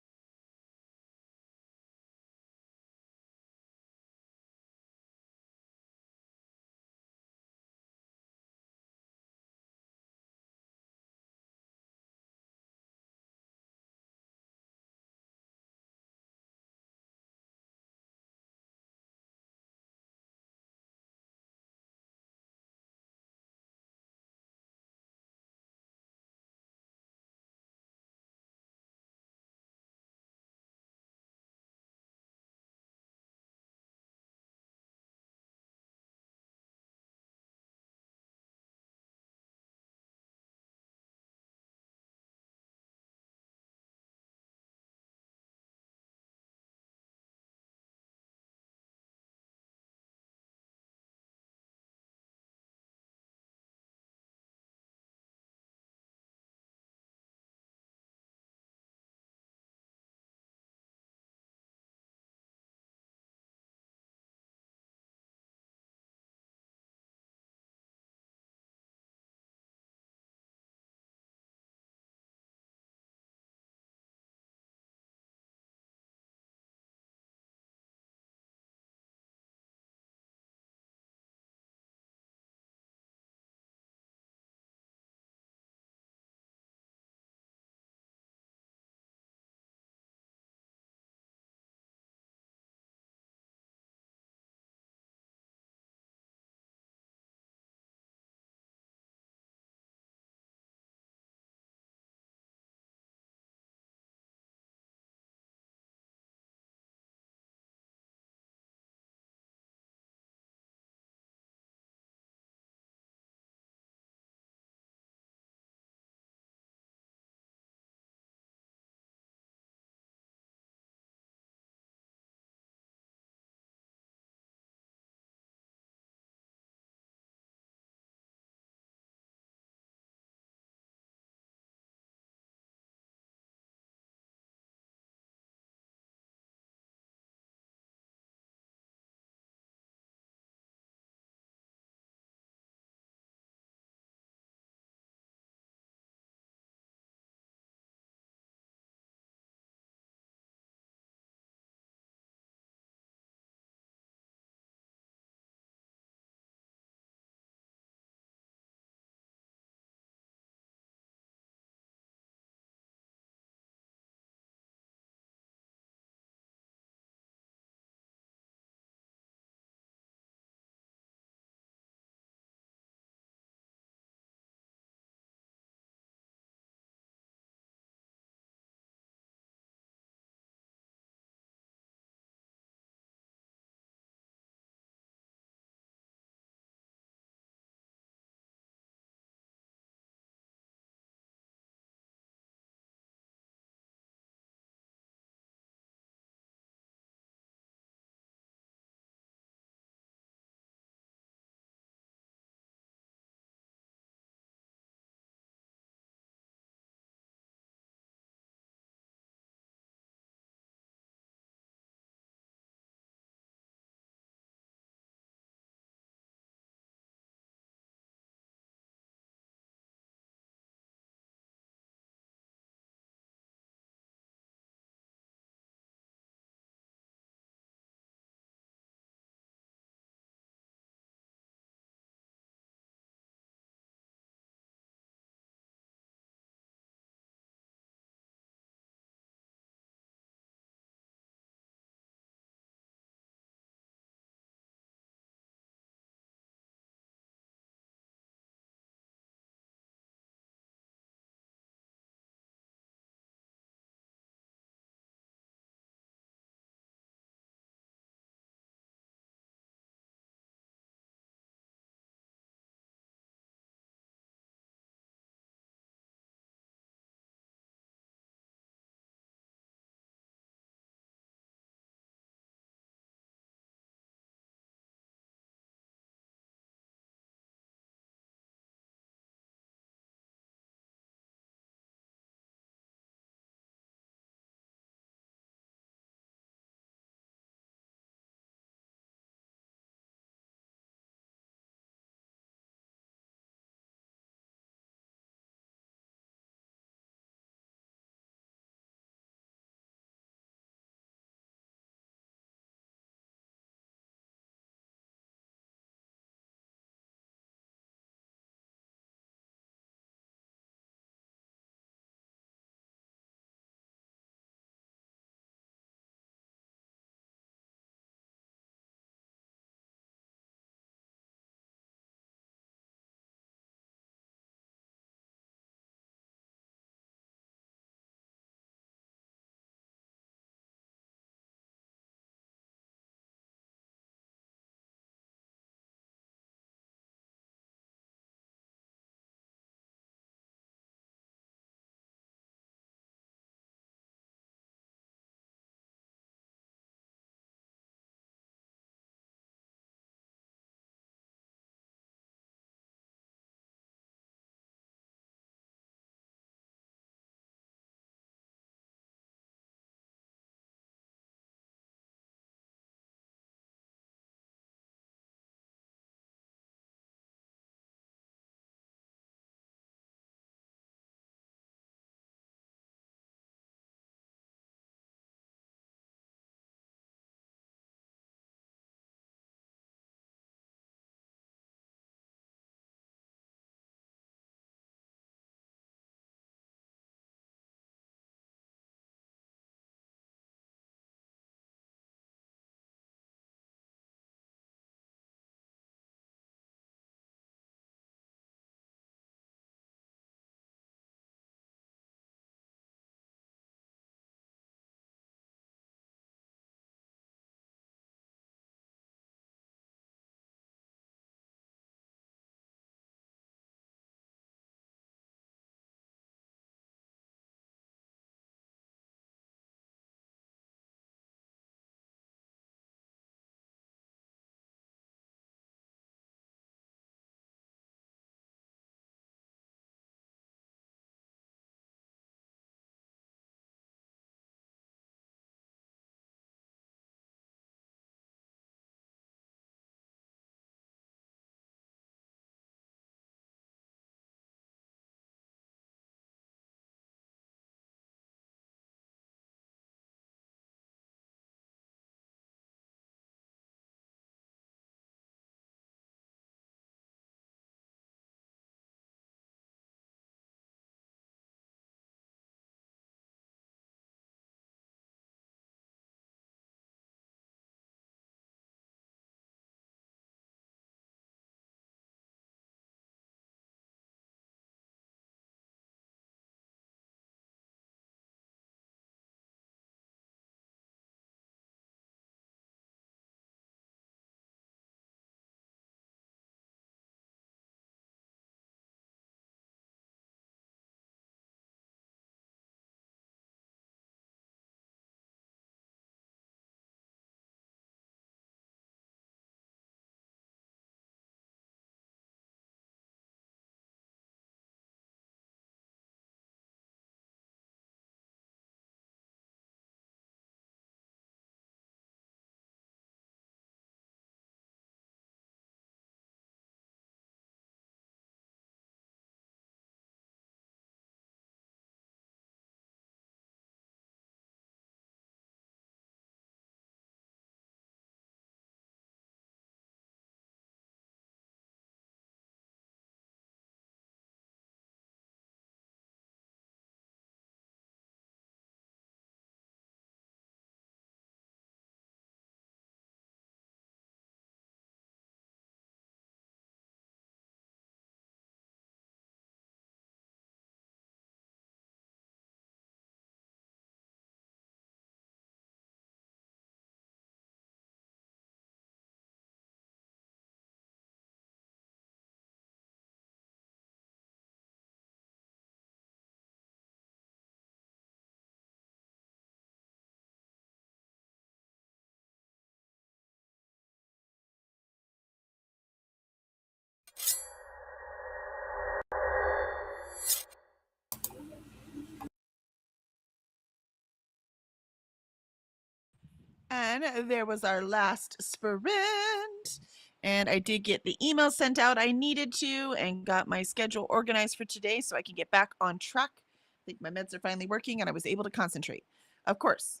then there was our last sprint. And I did get the email sent out I needed to and got my schedule organized for today so I can get back on track. I think my meds are finally working and I was able to concentrate. Of course.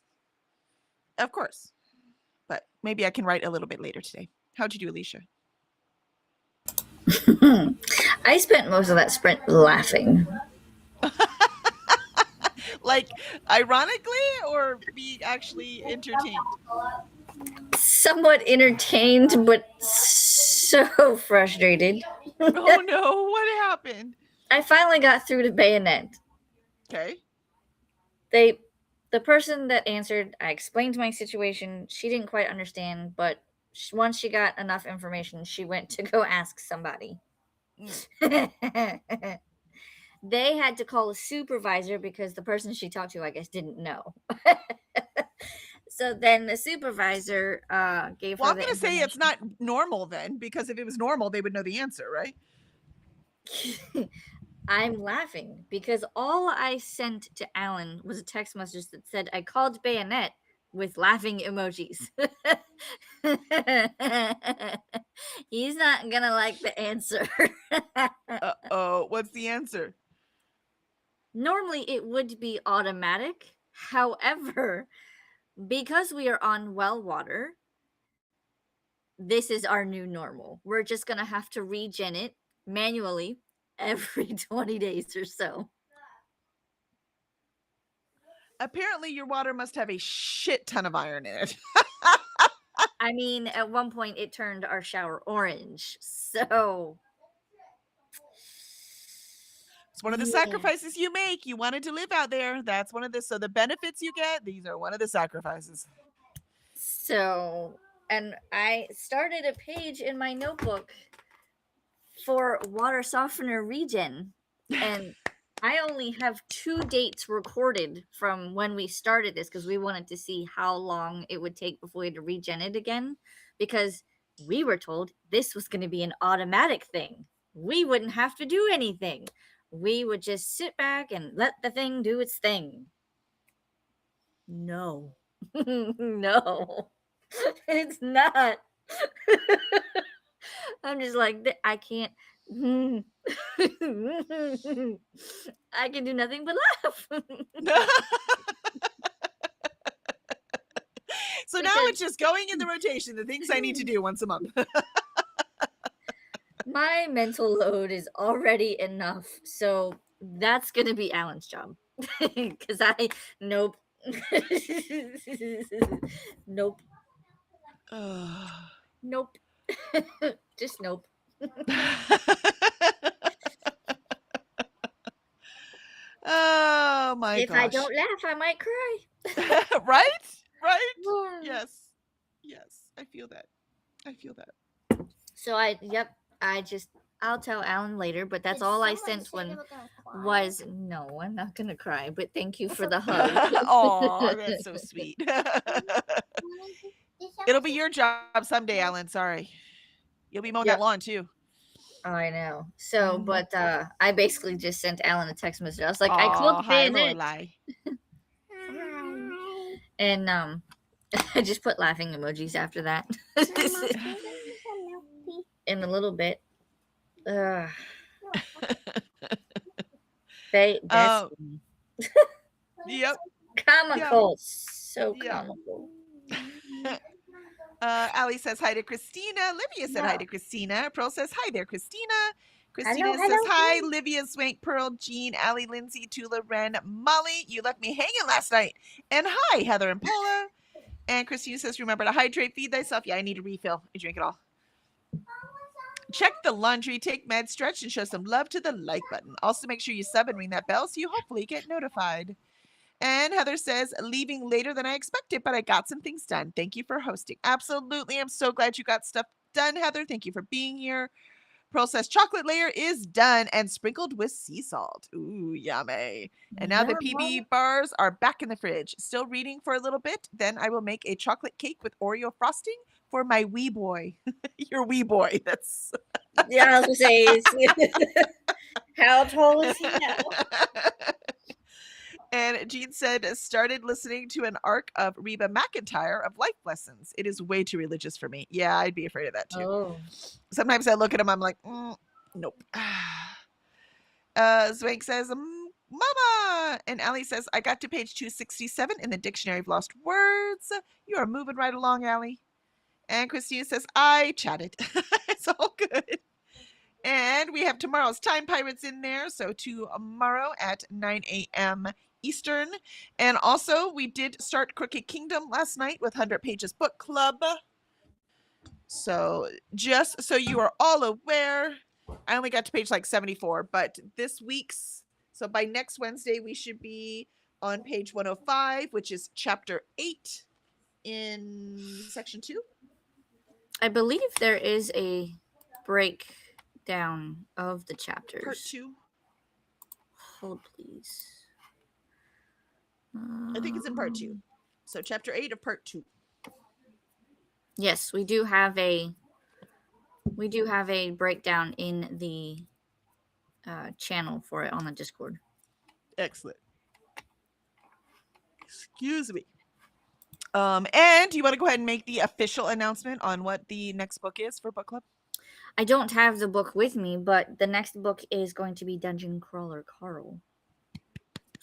Of course. But maybe I can write a little bit later today. How'd you do, Alicia? I spent most of that sprint laughing. Like, ironically, or be actually entertained? Somewhat entertained, but so frustrated. Oh no, what happened? I finally got through to Bayonet. Okay. The person that answered, I explained my situation. She didn't quite understand, but once she got enough information, she went to go ask somebody. They had to call a supervisor because the person she talked to, I guess, didn't know. So then the supervisor gave her. Well, I'm going to say it's not normal then, because if it was normal, they would know the answer, right? I'm laughing because all I sent to Alan was a text message that said, I called Bayonet with laughing emojis. He's not going to like the answer. Uh-oh, what's the answer? Normally, it would be automatic. However, because we are on well water, this is our new normal. We're just going to have to regen it manually every 20 days or so. Apparently, your water must have a shit ton of iron in it. I mean, at one point, it turned our shower orange. So it's one of the sacrifices you make. You wanted to live out there. That's one of the, so the benefits you get, these are one of the sacrifices. So, and I started a page in my notebook for water softener regen. And I only have 2 dates recorded from when we started this because we wanted to see how long it would take before we had to regen it again. Because we were told this was going to be an automatic thing. We wouldn't have to do anything. We would just sit back and let the thing do its thing. No. No. It's not. I'm just like, I can't. I can do nothing but laugh. So now it's just going in the rotation, the things I need to do once a month. My mental load is already enough, so that's going to be Alan's job. Because nope. Nope. Nope. Just nope. Oh my if gosh. I don't laugh, I might cry. Right? Yes. I feel that. So I'll tell Alan later, but that's all I sent when was, no, I'm not going to cry, but thank you for the hug. Oh, that's so sweet. It'll be your job someday, Alan. Sorry. You'll be mowing that lawn too. I know. So, but I basically just sent Alan a text message. I was like, I called Bayonet. And I just put laughing emojis after that. In a little bit. Yep. Comical. Yep. So comical. Ali says hi to Christina. Livia said hi to Christina. Pearl says hi there, Christina. Christina says hello. hi. Livia, Swank, Pearl, Jean, Ali, Lindsay, Tula, Ren, Molly. You left me hanging last night. And hi, Heather and Paula. And Christina says, remember to hydrate, feed thyself. Yeah, I need a refill. I drink it all. Check the laundry, take meds, stretch, and show some love to the like button. Also, make sure you sub and ring that bell so you hopefully get notified. And Heather says, leaving later than I expected, but I got some things done. Thank you for hosting. Absolutely. I'm so glad you got stuff done, Heather. Thank you for being here. Pearl says, chocolate layer is done and sprinkled with sea salt. Ooh, yummy. And now the PB bars are back in the fridge. Still reading for a little bit. Then I will make a chocolate cake with Oreo frosting for my wee boy. Your wee boy. That's... Yeah, I was going to say, how tall is he now? And Jean said, started listening to an arc of Reba McEntire of Life Lessons. It is way too religious for me. Yeah, I'd be afraid of that too. Oh. Sometimes I look at him, I'm like, nope. Zwank says, Mama! And Allie says, I got to page 267 in the Dictionary of Lost Words. You are moving right along, Allie. And Christina says, I chatted. It's all good. And we have tomorrow's Time Pirates in there. So tomorrow at 9 a.m. Eastern. And also, we did start Crooked Kingdom last night with 100 Pages Book Club. So just so you are all aware, I only got to page like 74, but this week's, so by next Wednesday, we should be on page 105, which is chapter 8 in section 2. I believe there is a breakdown of the chapters. Part 2. Hold, please. I think it's in part 2. So chapter 8 of part 2. Yes, we do have a breakdown in the channel for it on the Discord. Excellent. Excuse me. And do you want to go ahead and make the official announcement on what the next book is for book club? I don't have the book with me, but the next book is going to be Dungeon Crawler Carl.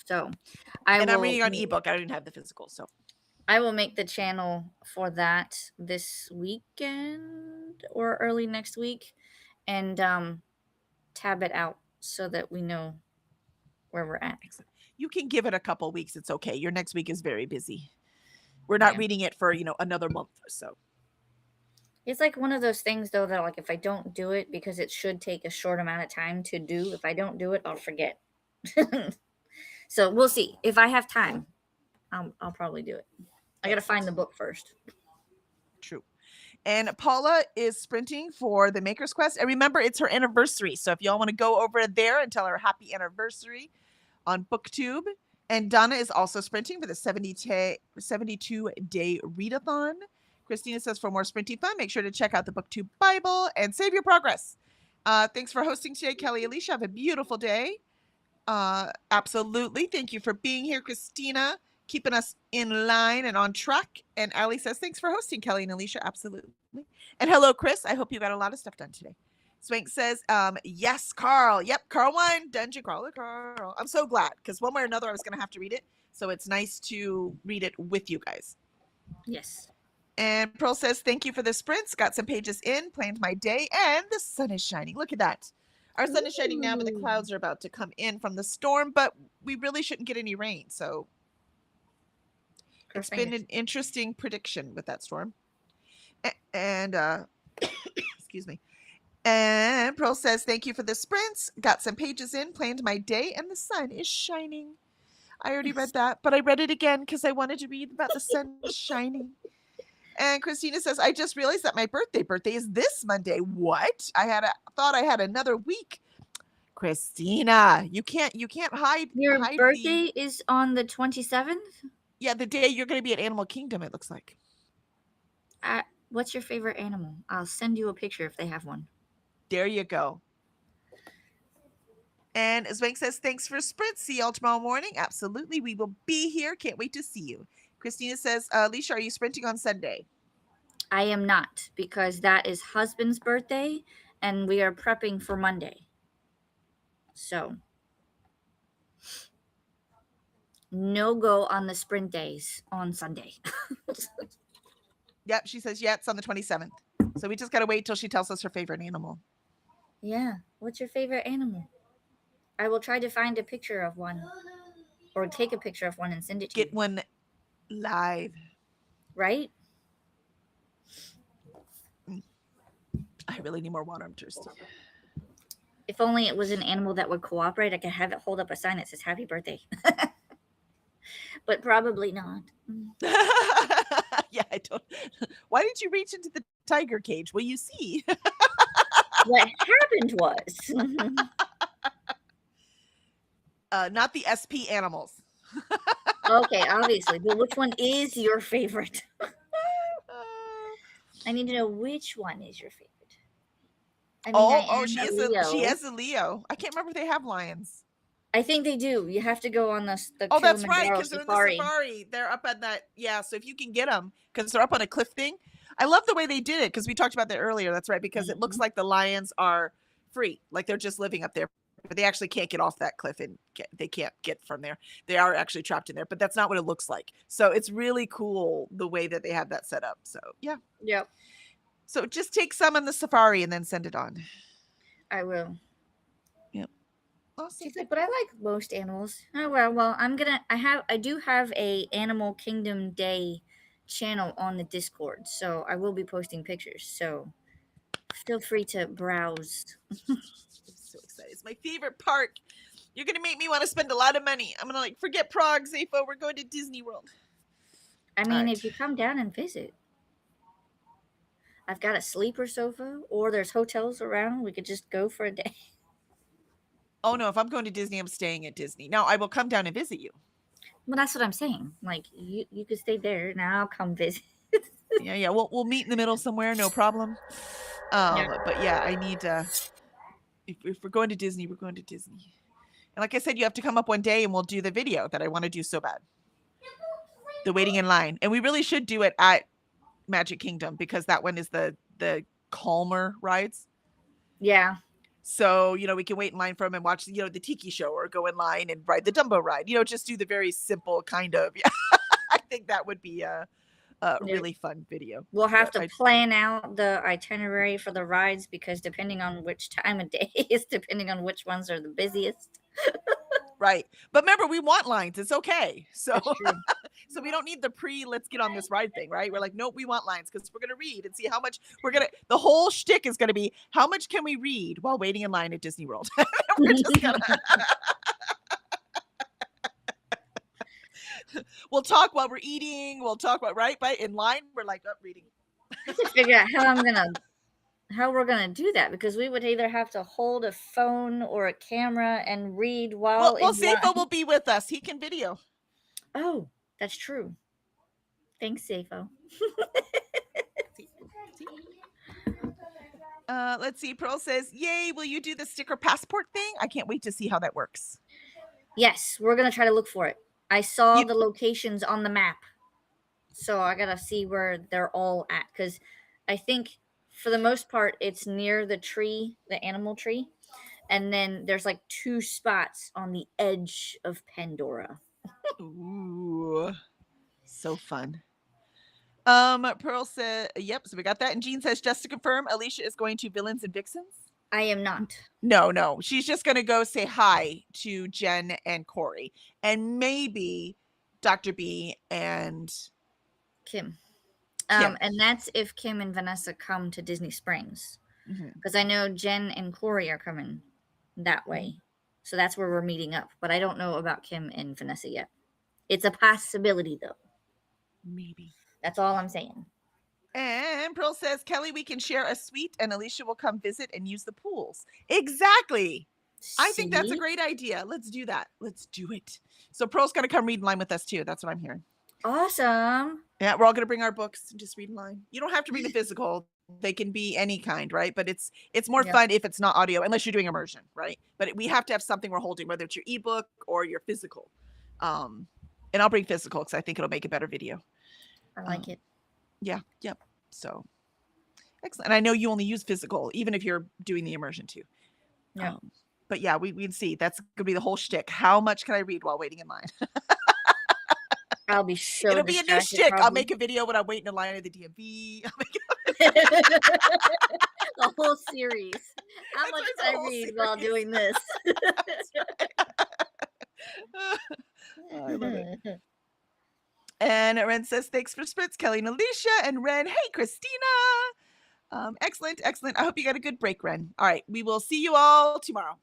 So, I'm reading on ebook. I didn't have the physical, so I will make the channel for that this weekend or early next week, and tab it out so that we know where we're at. You can give it a couple weeks. It's okay. Your next week is very busy. We're not reading it for, another month or so. It's like one of those things, though, that like if I don't do it, because it should take a short amount of time to do, if I don't do it, I'll forget. So we'll see. If I have time, I'll probably do it. I got to find the book first. True. And Paula is sprinting for the Maker's Quest. And remember, it's her anniversary. So if y'all want to go over there and tell her happy anniversary on BookTube. And Donna is also sprinting for the 72-day readathon. Christina says, for more sprinting fun, make sure to check out the BookTube Bible and save your progress. Thanks for hosting today, Kelly. Alicia, have a beautiful day. Absolutely. Thank you for being here, Christina, keeping us in line and on track. And Allie says, thanks for hosting, Kelly and Alicia. Absolutely. And hello, Chris. I hope you got a lot of stuff done today. Swank says, yes, Carl. Yep, Carl won. Dungeon Crawler Carl. I'm so glad, because one way or another I was going to have to read it. So it's nice to read it with you guys. Yes. And Pearl says, thank you for the sprints. Got some pages in, planned my day, and the sun is shining. Look at that. Our sun is shining now, but the clouds are about to come in from the storm, but we really shouldn't get any rain. So it's been an interesting prediction with that storm. And excuse me. And Pearl says, thank you for the sprints. Got some pages in, planned my day, and the sun is shining. I already read that, but I read it again because I wanted to read about the sun shining. And Christina says, I just realized that my birthday is this Monday. What? Thought I had another week. Christina, you can't hide. Your birthday is on the 27th? Yeah, the day you're going to be at Animal Kingdom, it looks like. What's your favorite animal? I'll send you a picture if they have one. There you go. And Zwank says, thanks for sprint. See y'all tomorrow morning. Absolutely. We will be here. Can't wait to see you. Christina says, Alicia, are you sprinting on Sunday? I am not, because that is husband's birthday and we are prepping for Monday. So, no go on the sprint days on Sunday. Yep, she says, yeah, it's on the 27th. So we just got to wait till she tells us her favorite animal. Yeah. What's your favorite animal? I will try to find a picture of one or take a picture of one and send it to you. Get one live. Right? I really need more water. I'm thirsty. If only it was an animal that would cooperate, I could have it hold up a sign that says happy birthday. But probably not. Yeah, I don't. Why did you reach into the tiger cage? Well, you see. What happened was. Not the SP animals. Okay, obviously. But which one is your favorite? I need to know which one is your favorite. She has a Leo. I can't remember if they have lions. I think they do. You have to go on the Oh, that's right, Kilimanjaro because they're in the safari. safari. They're up at that, yeah. So if you can get them, because they're up on a cliff thing. I love the way they did it because we talked about that earlier. That's right, because it looks Mhm. like the lions are free, like they're just living up there, but they actually can't get off that cliff and they can't get from there. They are actually trapped in there, but that's not what it looks like. So it's really cool the way that they have that set up. So yeah. Yep, So just take some on the safari and then send it on. I will. Yep. Awesome. She's like, but I like most animals. Oh well, I do have a Animal Kingdom Day channel on the Discord, so I will be posting pictures. So feel free to browse. I'm so excited. It's my favorite park. You're gonna make me want to spend a lot of money. I'm gonna like forget Prague, Zafo. We're going to Disney World. I mean, Alright. if you come down and visit, I've got a sleeper sofa, or there's hotels around. We could just go for a day. Oh no, if I'm going to Disney, I'm staying at Disney. Now I will come down and visit you. Well, that's what I'm saying. Like you could stay there, and I'll come visit. Yeah, yeah. We'll meet in the middle somewhere, no problem. Yeah. But yeah, I need if we're going to Disney, we're going to Disney. And like I said, you have to come up one day and we'll do the video that I want to do so bad. The waiting in line. And we really should do it at Magic Kingdom because that one is the calmer rides. Yeah. So, we can wait in line for them and watch, the Tiki show or go in line and ride the Dumbo ride. Just do the very simple kind of, yeah. I think that would be a really fun video. We'll have But to plan out the itinerary for the rides because depending on which time of day is depending on which ones are the busiest. Right. But remember, we want lines. It's okay. So That's true. so we don't need the let's get on this ride thing, right? We're like, nope, we want lines because we're gonna read and see how much the whole shtick is gonna be how much can we read while waiting in line at Disney World? We're just gonna we'll talk while we're eating, we'll talk about right in line, we're like, oh, reading. I have to figure out how we're gonna do that because we would either have to hold a phone or a camera and read while Well, in line. Safo will be with us. He can video. Oh, that's true. Thanks, Safo. Let's see. Pearl says, yay, will you do the sticker passport thing? I can't wait to see how that works. Yes, we're gonna try to look for it. I saw the locations on the map, so I gotta see where they're all at because I think for the most part it's near the tree, the animal tree, and then there's like 2 spots on the edge of Pandora. Ooh, so fun. Pearl said, yep, so we got that. And Jean says, just to confirm, Alicia is going to Villains and Vixens? I am not. No. She's just going to go say hi to Jen and Corey. And maybe Dr. B and Kim. Kim. And that's if Kim and Vanessa come to Disney Springs. Because I know Jen and Corey are coming that way. So that's where we're meeting up. But I don't know about Kim and Vanessa yet. It's a possibility, though. Maybe. That's all I'm saying. And Pearl says, Kelly, we can share a suite and Alicia will come visit and use the pools. Exactly. I think that's a great idea. Let's do that. Let's do it. So Pearl's going to come read in line with us too. That's what I'm hearing. Awesome. Yeah, we're all going to bring our books and just read in line. You don't have to read the physical. They can be any kind, right? But it's more fun if it's not audio, unless you're doing immersion, right? But we have to have something we're holding, whether it's your ebook or your physical. And I'll bring physical because I think it'll make a better video. I like it. Yeah. Yep. So excellent. And I know you only use physical, even if you're doing the immersion too. Yeah. But yeah, we'd see. That's gonna be the whole shtick. How much can I read while waiting in line? I'll be so It'll be a new shtick. I'll make a video when I'm waiting in line at the DMV. The whole series. How much can I read while doing this? Oh, I love it. And Ren says, thanks for spritz, Kelly and Alicia. And Ren, hey, Christina. Excellent. I hope you got a good break, Ren. All right. We will see you all tomorrow.